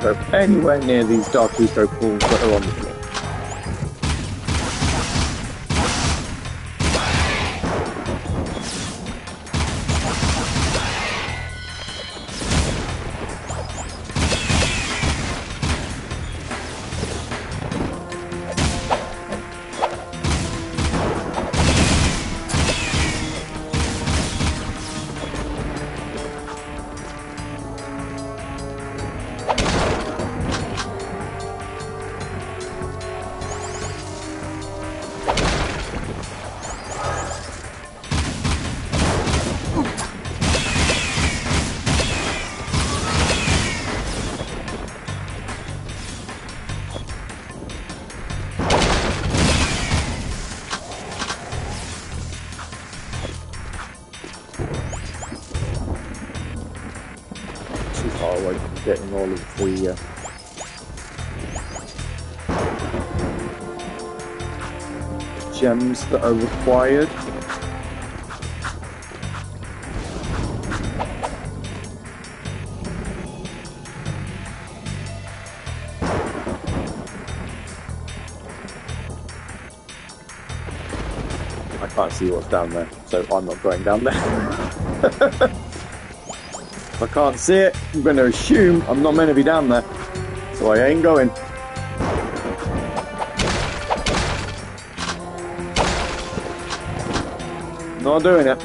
Go anywhere near these dark eco pools that are on the floor. Far away from getting all of the gems that are required. I can't see what's down there, so I'm not going down there. If I can't see it, I'm going to assume I'm not meant to be down there, so I ain't going. Not doing it.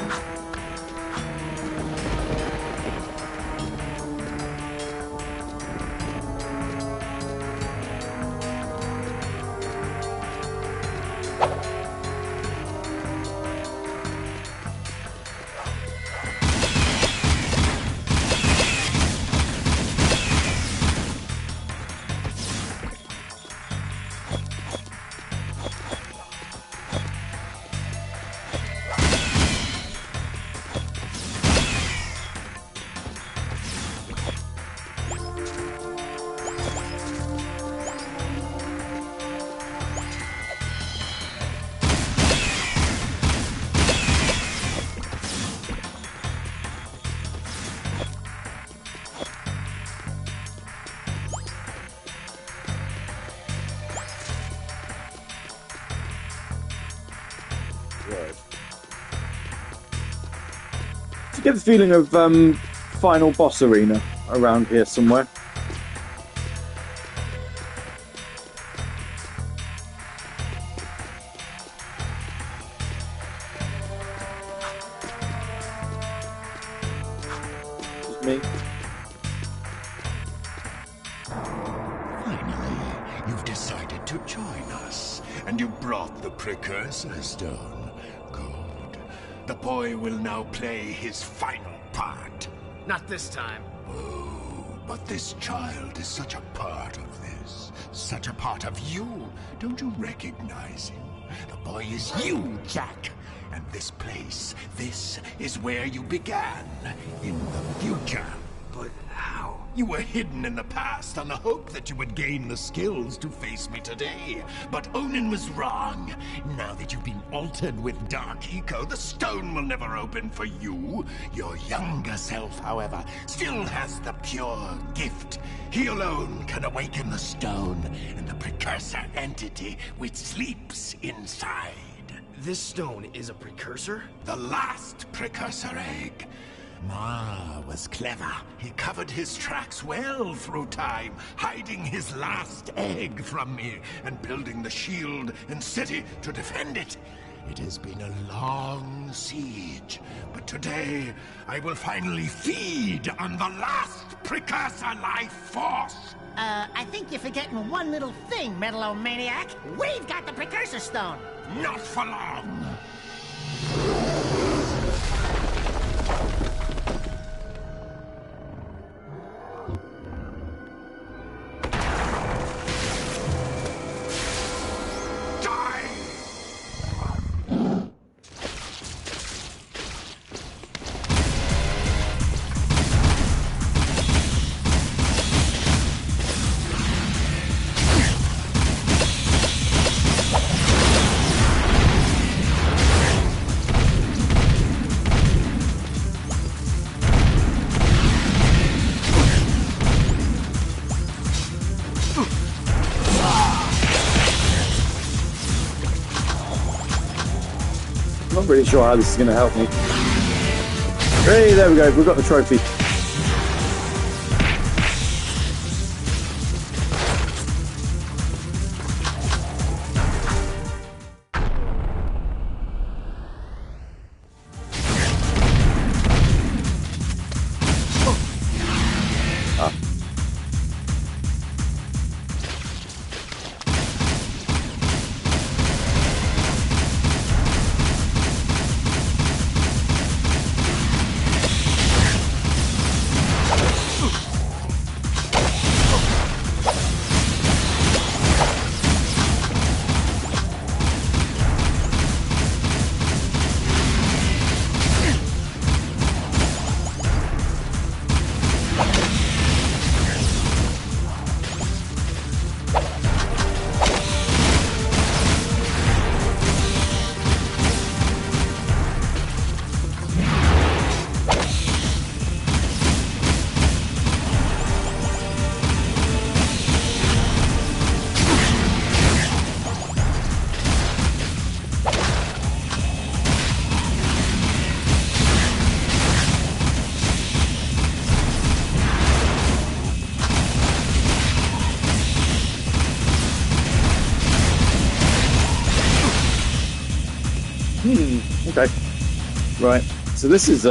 get the feeling of final boss arena around here somewhere. Just me. Finally, you've decided to join us, and you brought the precursor stone. Good. The boy will now play his final part. Not this time. Oh, but this child is such a part of this. Such a part of you. Don't you recognize him? The boy is you, Jak. And this place, this is where you began. In the future. But how? You were hidden in the past on the hope that you would gain the skills to face me today. But Onin was wrong. Now that you've been altered with Dark Eco, the stone will never open for you. Your younger self, however, still has the pure gift. He alone can awaken the stone and the precursor entity which sleeps inside. This stone is a precursor? The last precursor egg. Ma was clever. He covered his tracks well through time, hiding his last egg from me and building the shield and city to defend it. It has been a long siege, but today I will finally feed on the last precursor life force. I think you're forgetting one little thing, Metalomaniac. We've got the precursor stone. Not for long. I'm not really sure how this is going to help me. Hey, there we go. We've got the trophy. Okay. Right. So this is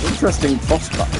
interesting boss battle.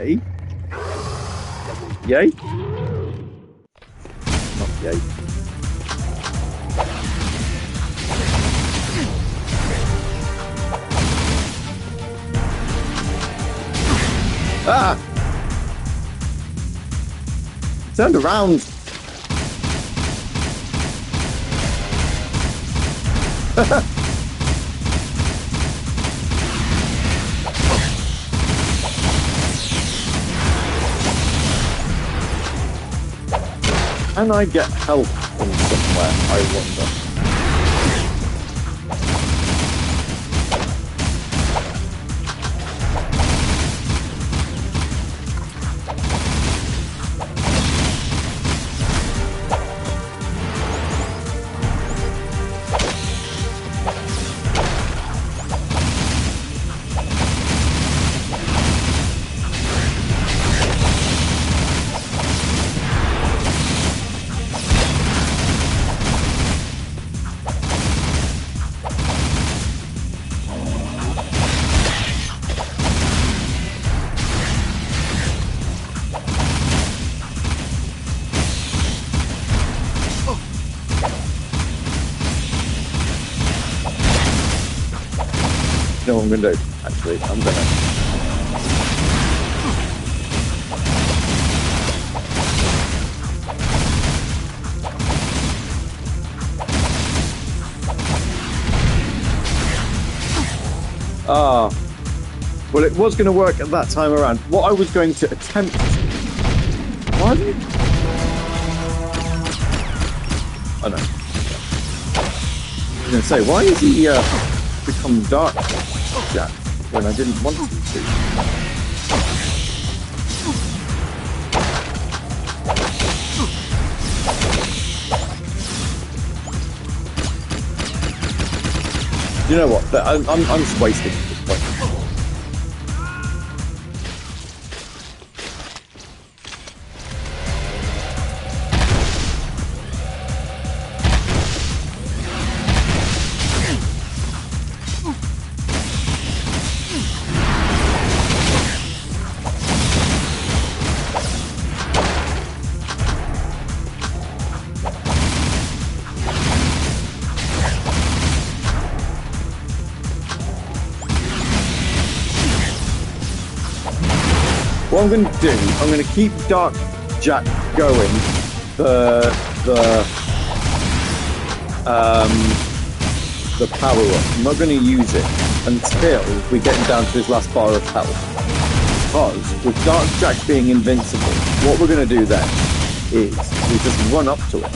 yay. Yay? Not yay. Ah! Turned around. Can I get help from somewhere, I wonder? You know what I'm gonna do? Actually, I'm gonna. Well, it was going to work at that time around. What I was going to attempt. Why did it? Oh no. I was going to say, why is he become dark, Jak, when I didn't want him to? You know what? I'm just wasting at this point. What I'm going to do, I'm going to keep Dark Jak going, the power up. I'm not going to use it until we get him down to his last bar of health. Because with Dark Jak being invincible, what we're going to do then is we just run up to it,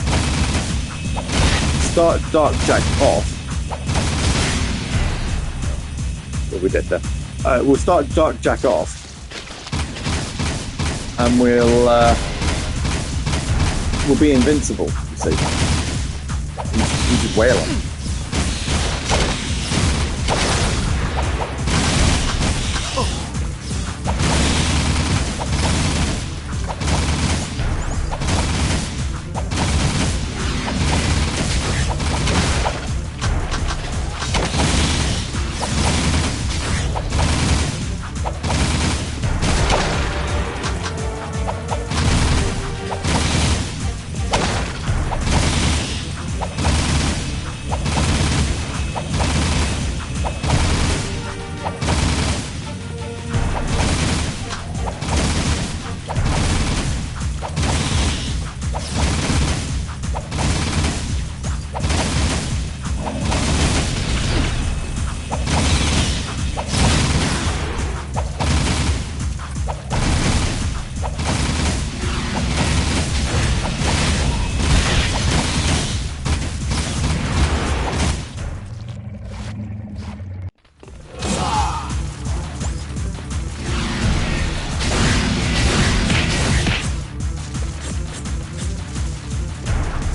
start Dark Jak off. What we did there? We'll start Dark Jak off. And we'll be invincible, you see. You just wail on him.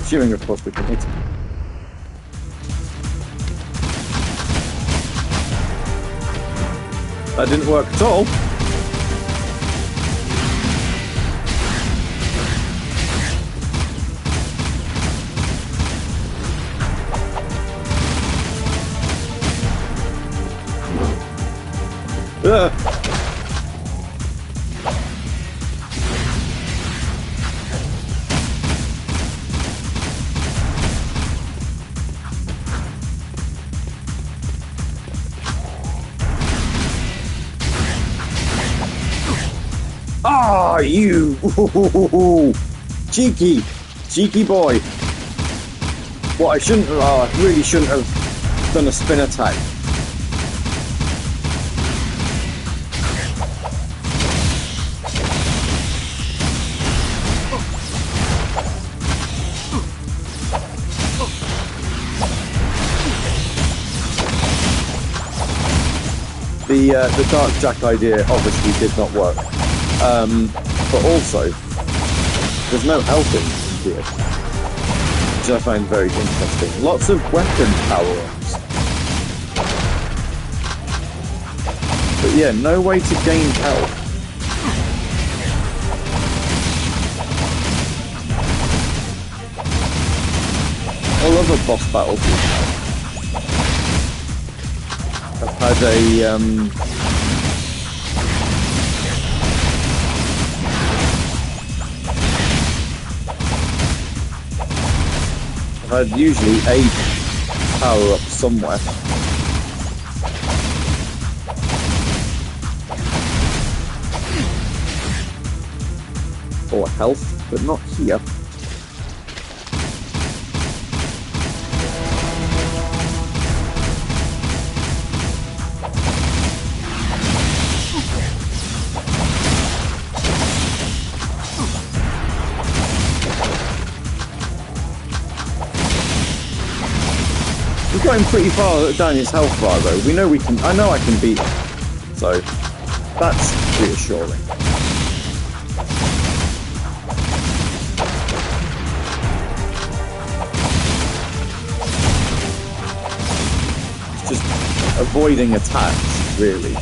Assuming, of course, we can hit him. That didn't work at all. Ah, you! Cheeky! Cheeky boy! What, I really shouldn't have done a spin attack. The Dark Jak idea obviously did not work. But also, there's no health in here, which I find very interesting. Lots of weapon power-ups. But yeah, no way to gain health. All other boss battles I've had I've had usually a power-up somewhere. Or health, but not here. We've got him pretty far down his health bar though. We know we can. I know I can beat him. So that's reassuring. It's just avoiding attacks, really.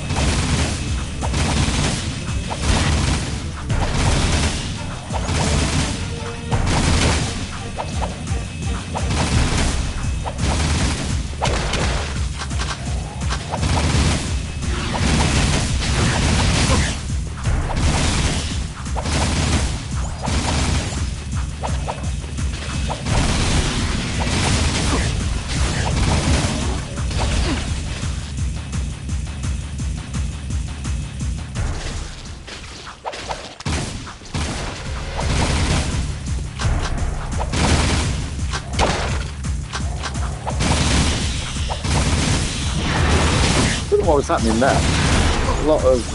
What was happening there? A lot of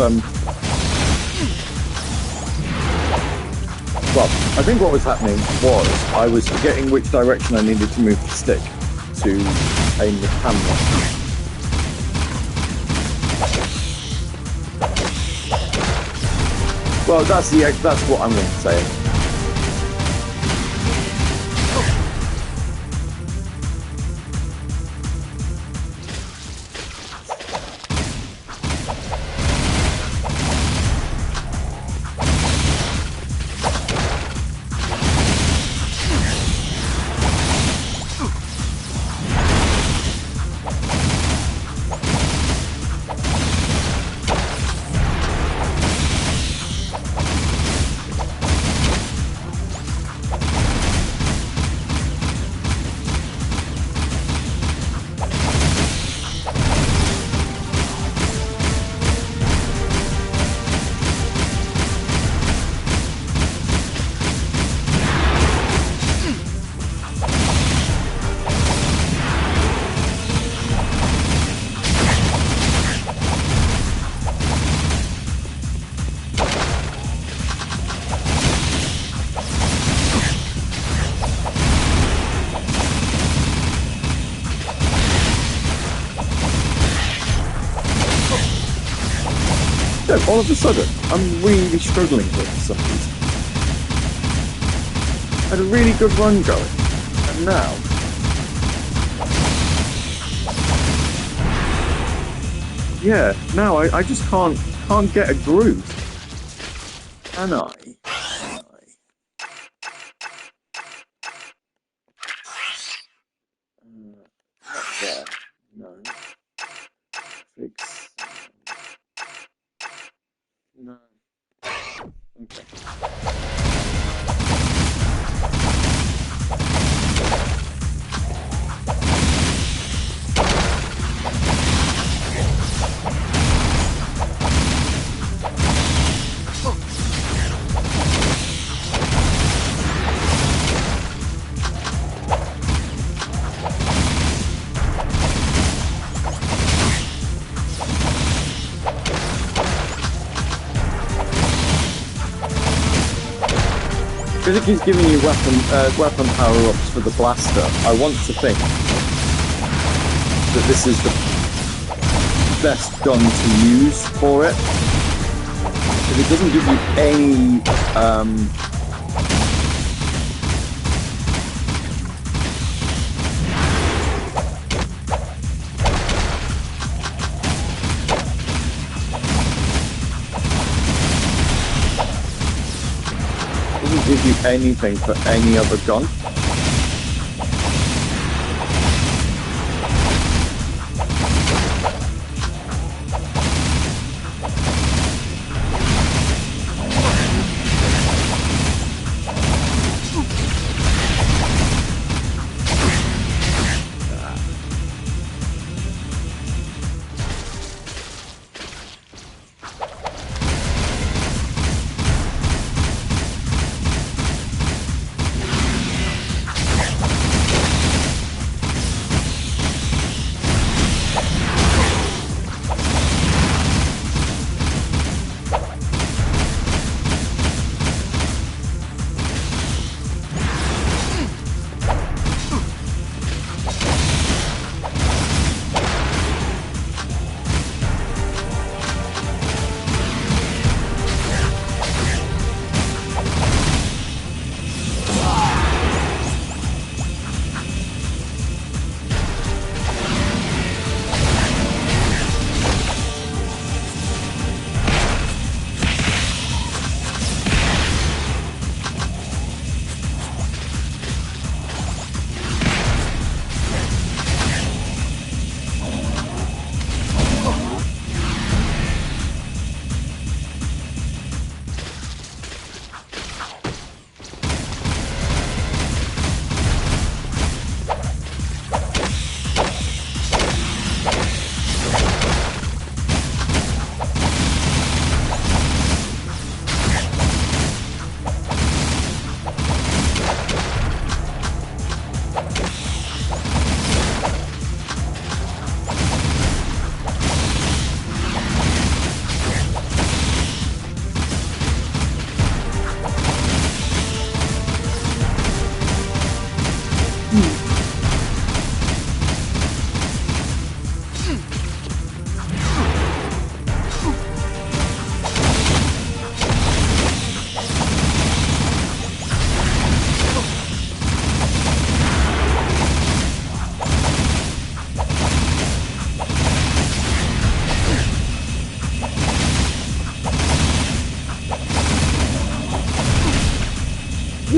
well, I think what was happening was I was forgetting which direction I needed to move the stick to aim the camera. Well, that's what I'm going to say. All of a sudden, I'm really struggling with for some reason. I had a really good run going, and now... yeah, now I just can't get a groove. Can I? Not there. No. Fix. No. Okay. Because it keeps giving you weapon power-ups for the blaster, I want to think that this is the best gun to use for it. Because it doesn't give you any give you anything for any other gun.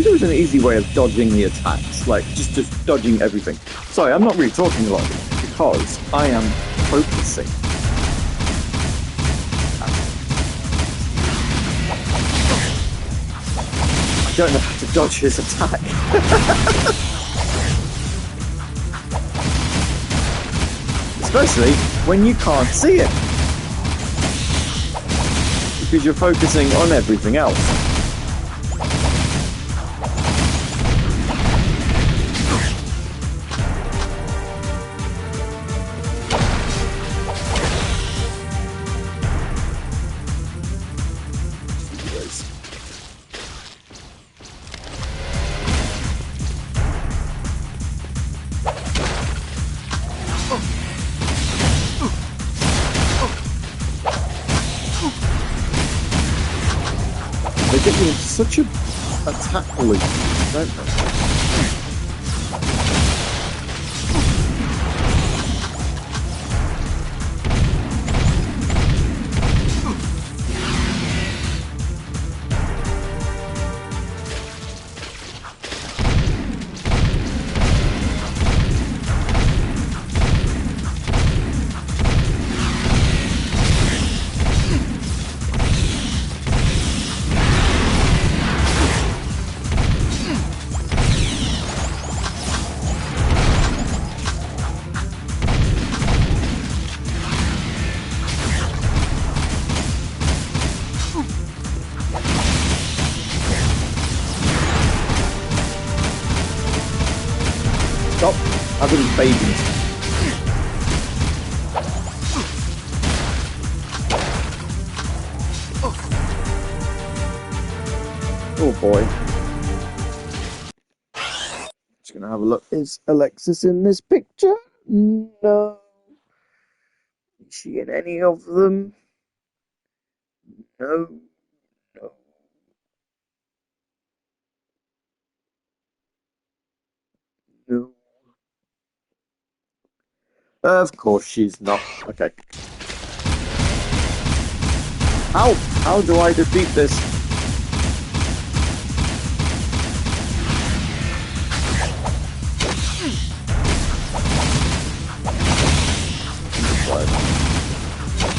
There's an easy way of dodging the attacks, like just dodging everything. Sorry, I'm not really talking a lot because I am focusing. I don't know how to dodge his attack. Especially when you can't see it. Because you're focusing on everything else. They get you in such a attack loop, don't they? Stop having babies. Oh boy. gonna have a look. Is Alexis in this picture? No. Is she in any of them? No. No. No. Of course she's not. Okay. How do I defeat this?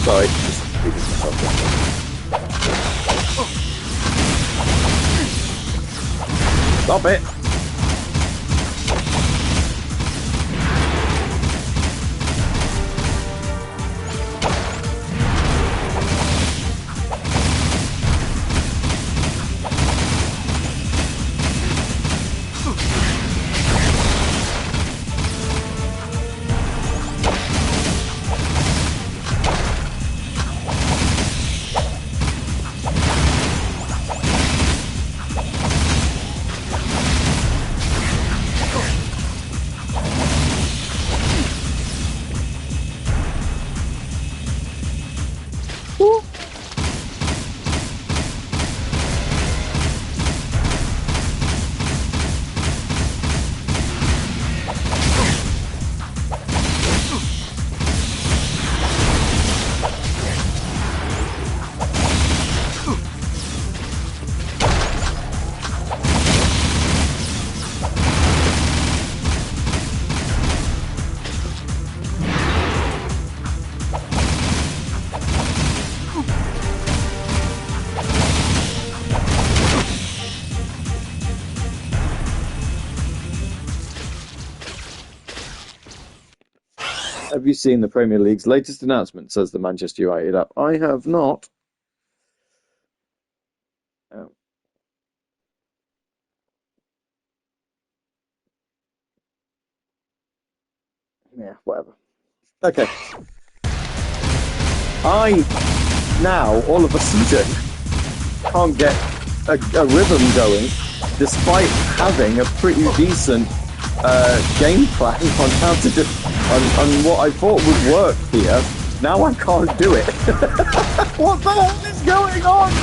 Sorry, just beating myself up. Stop it! Have you seen the Premier League's latest announcement, says the Manchester United app? I have not. Oh. Yeah, whatever. Okay. I now, all of a sudden, can't get a rhythm going, despite having a pretty decent game plan on how to do on what I thought would work here. Now I can't do it. What the hell is going on?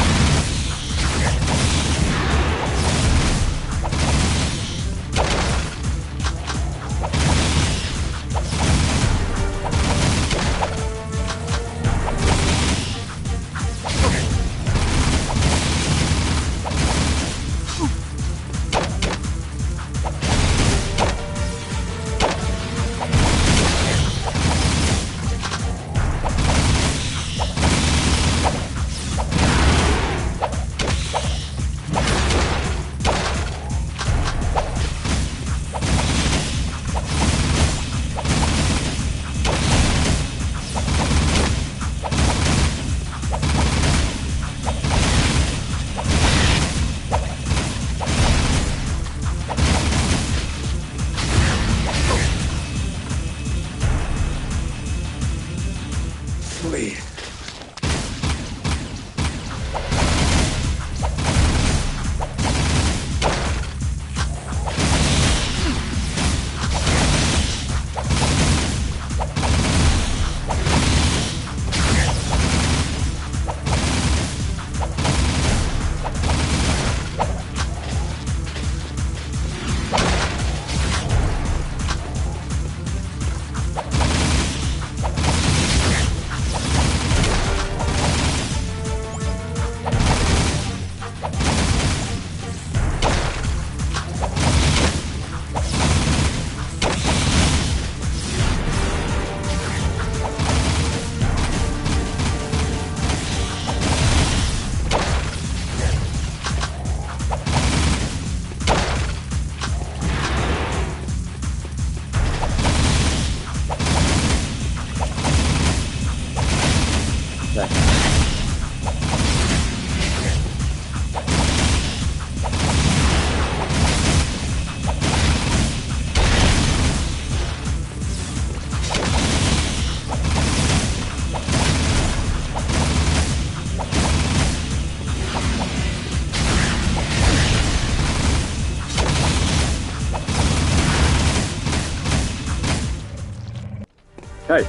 Okay,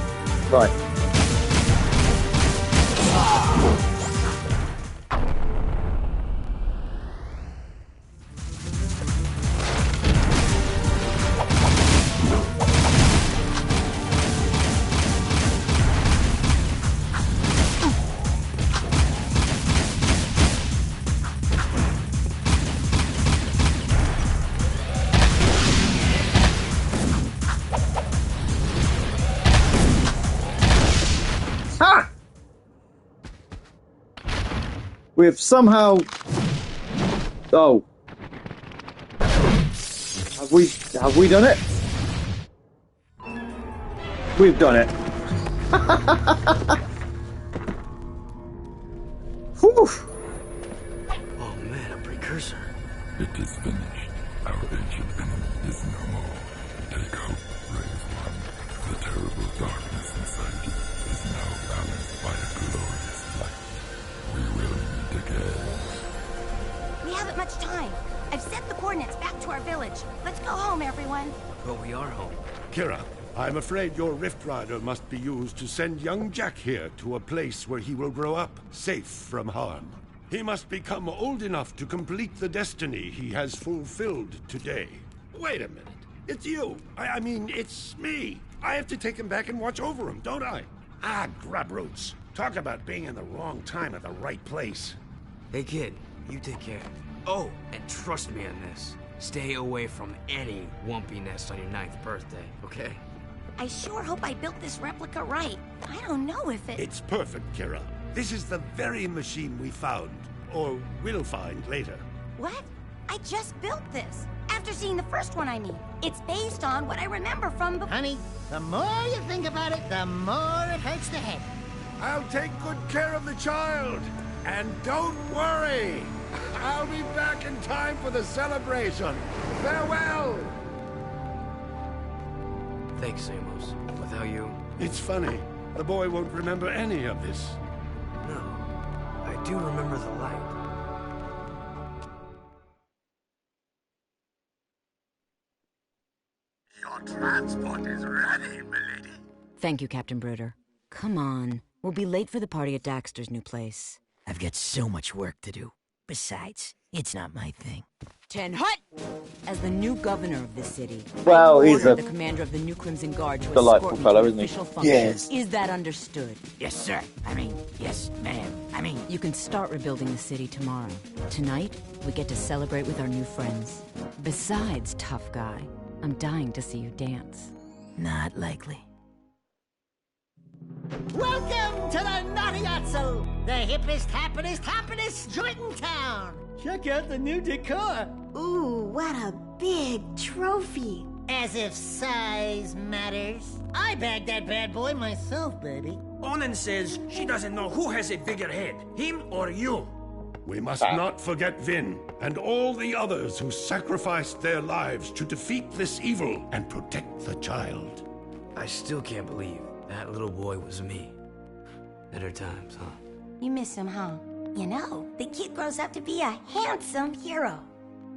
right. Ha! We've somehow... Oh. Have we done it? We've done it. Whew. Oh man, a precursor. It is finished. Our ancient enemy is no more. Take hope, brave one. The terrible darkness inside you is now balanced by a glorious light. We will meet again. We haven't much time. I've sent the coordinates back to our village. Let's go home, everyone. But we are home. Kira, I'm afraid your Rift Rider must be used to send young Jak here to a place where he will grow up, safe from harm. He must become old enough to complete the destiny he has fulfilled today. Wait a minute. It's you. I mean, it's me. I have to take him back and watch over him, don't I? Ah, grub roots. Talk about being in the wrong time at the right place. Hey kid, you take care. Oh, and trust me on this. Stay away from any Wumpy nest on your 9th birthday, okay? I sure hope I built this replica right. I don't know if it... It's perfect, Kira. This is the very machine we found. Or will find later. What? I just built this. After seeing the first one, I mean. It's based on what I remember from before. Honey, the more you think about it, the more it hurts the head. I'll take good care of the child. And don't worry. I'll be back in time for the celebration. Farewell! Thanks, Amos. Without you... It's funny. The boy won't remember any of this. No. I do remember the light. Your transport is ready, milady. Thank you, Captain Bruder. Come on. We'll be late for the party at Daxter's new place. I've got so much work to do. Besides, it's not my thing. Ten Hut! As the new governor of this city, Well, I he's order a the commander of the New Crimson Guard to delightful escort me fellow, to isn't he? official function. Yes. Is that understood? Yes, sir. Yes, ma'am. You can start rebuilding the city tomorrow. Tonight, we get to celebrate with our new friends. Besides, tough guy, I'm dying to see you dance. Not likely. Welcome to the Naughty Otso, the hippest, happiest joint in town. Check out the new decor. Ooh, what a big trophy. As if size matters. I bagged that bad boy myself, baby. Onan says she doesn't know who has a bigger head, him or you. We must not forget Vin and all the others who sacrificed their lives to defeat this evil and protect the child. I still can't believe that little boy was me. Better times, huh? You miss him, huh? You know, the kid grows up to be a handsome hero.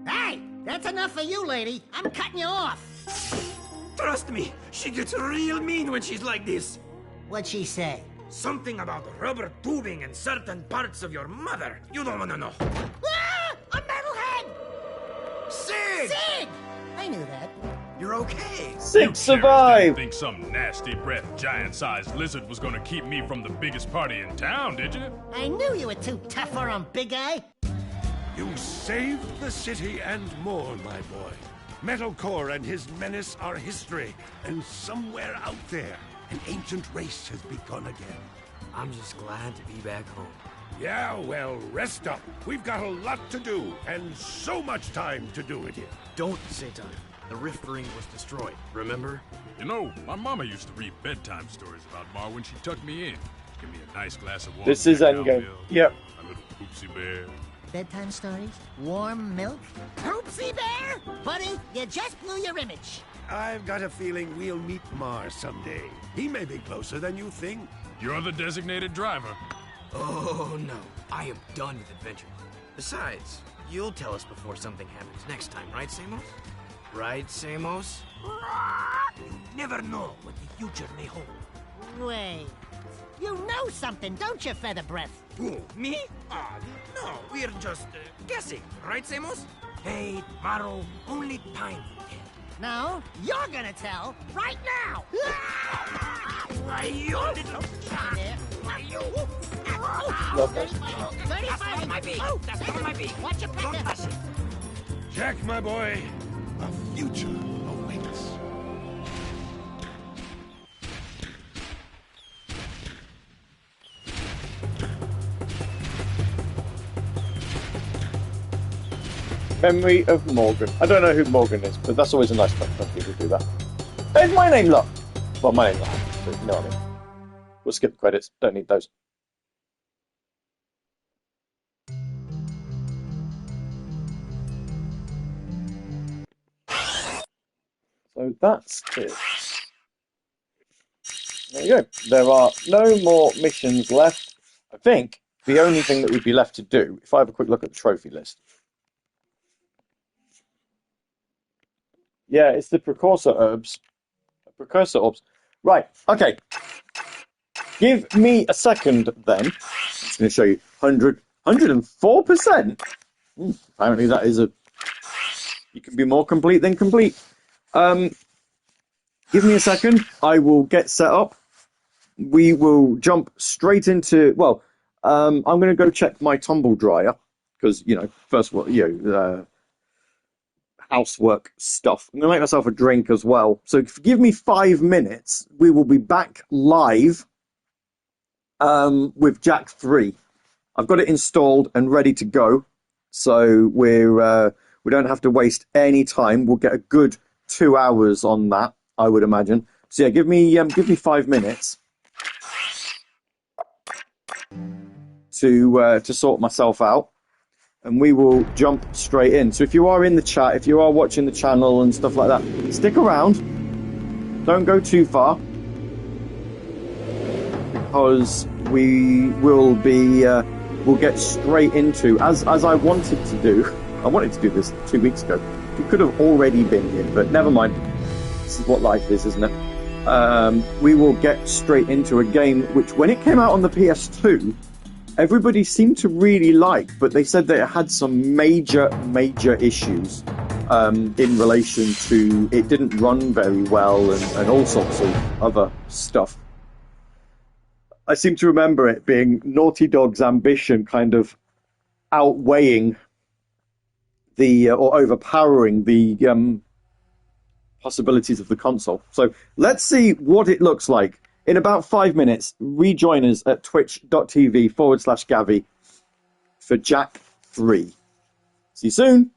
Hey, that's enough for you, lady. I'm cutting you off. Trust me, she gets real mean when she's like this. What'd she say? Something about rubber tubing and certain parts of your mother. You don't want to know. Ah! A metalhead! Sig! Sig! I knew that. You're okay. Sig survived! Think some nasty breath, giant-sized lizard was gonna keep me from the biggest party in town, did you? I knew you were too tough for him, big guy. You saved the city and more, my boy. Metalcore and his menace are history, and somewhere out there, an ancient race has begun again. I'm just glad to be back home. Yeah, well, rest up. We've got a lot to do, and so much time to do it in. Don't say time. The Rift Ring was destroyed, remember? You know, my mama used to read bedtime stories about Ma when she tucked me in. Give me a nice glass of water. This is Endgame. Yep. A little poopsie bear. Bedtime stories? Warm milk? Poopsie bear? Buddy, you just blew your image. I've got a feeling we'll meet Mars someday. He may be closer than you think. You're the designated driver. Oh no, I am done with adventures. Besides, you'll tell us before something happens next time, right, Samos? Right, Samos? You never know what the future may hold. Wait. You know something, don't you, Feather Breath? Who, me? No, we're just guessing, right, Samos? Hey, tomorrow, only time will tell. No, you're gonna tell right now! Why, you little... Why, you... That's not my beak! That's not my beak! Watch your Don't touch it! Jak, my boy, a future awaits. Memory of Morgan. I don't know who Morgan is, but that's always a nice touch when people do that. There's my name, look! Well, my name's not, but you know what I mean. We'll skip the credits. Don't need those. So that's it. There you go. There are no more missions left. I think the only thing that would be left to do, if I have a quick look at the trophy list. Yeah, it's the precursor herbs. Precursor orbs. Right, okay. Give me a second then. I'm just going to show you 104%. Apparently that is a... You can be more complete than complete. Give me a second. I will get set up. We will jump straight into... Well, I'm going to go check my tumble dryer. Because, you know, first of all, housework stuff. I'm going to make myself a drink as well. So give me 5 minutes. We will be back live with Jak II. I've got it installed and ready to go. So we don't have to waste any time. We'll get a good 2 hours on that, I would imagine. So yeah, give me 5 minutes to sort myself out. And we will jump straight in. So if you are in the chat, if you are watching the channel and stuff like that, stick around. Don't go too far. Because we will be, we'll get straight into, as I wanted to do. I wanted to do this 2 weeks ago. We could have already been here, but never mind. This is what life is, isn't it? We will get straight into a game which, when it came out on the PS2, everybody seemed to really like, but they said that it had some major issues in relation to it didn't run very well and all sorts of other stuff. I seem to remember it being Naughty Dog's ambition kind of outweighing or overpowering the possibilities of the console. So let's see what it looks like. In about 5 minutes, rejoin us at twitch.tv/Gavvie for Jak III. See you soon.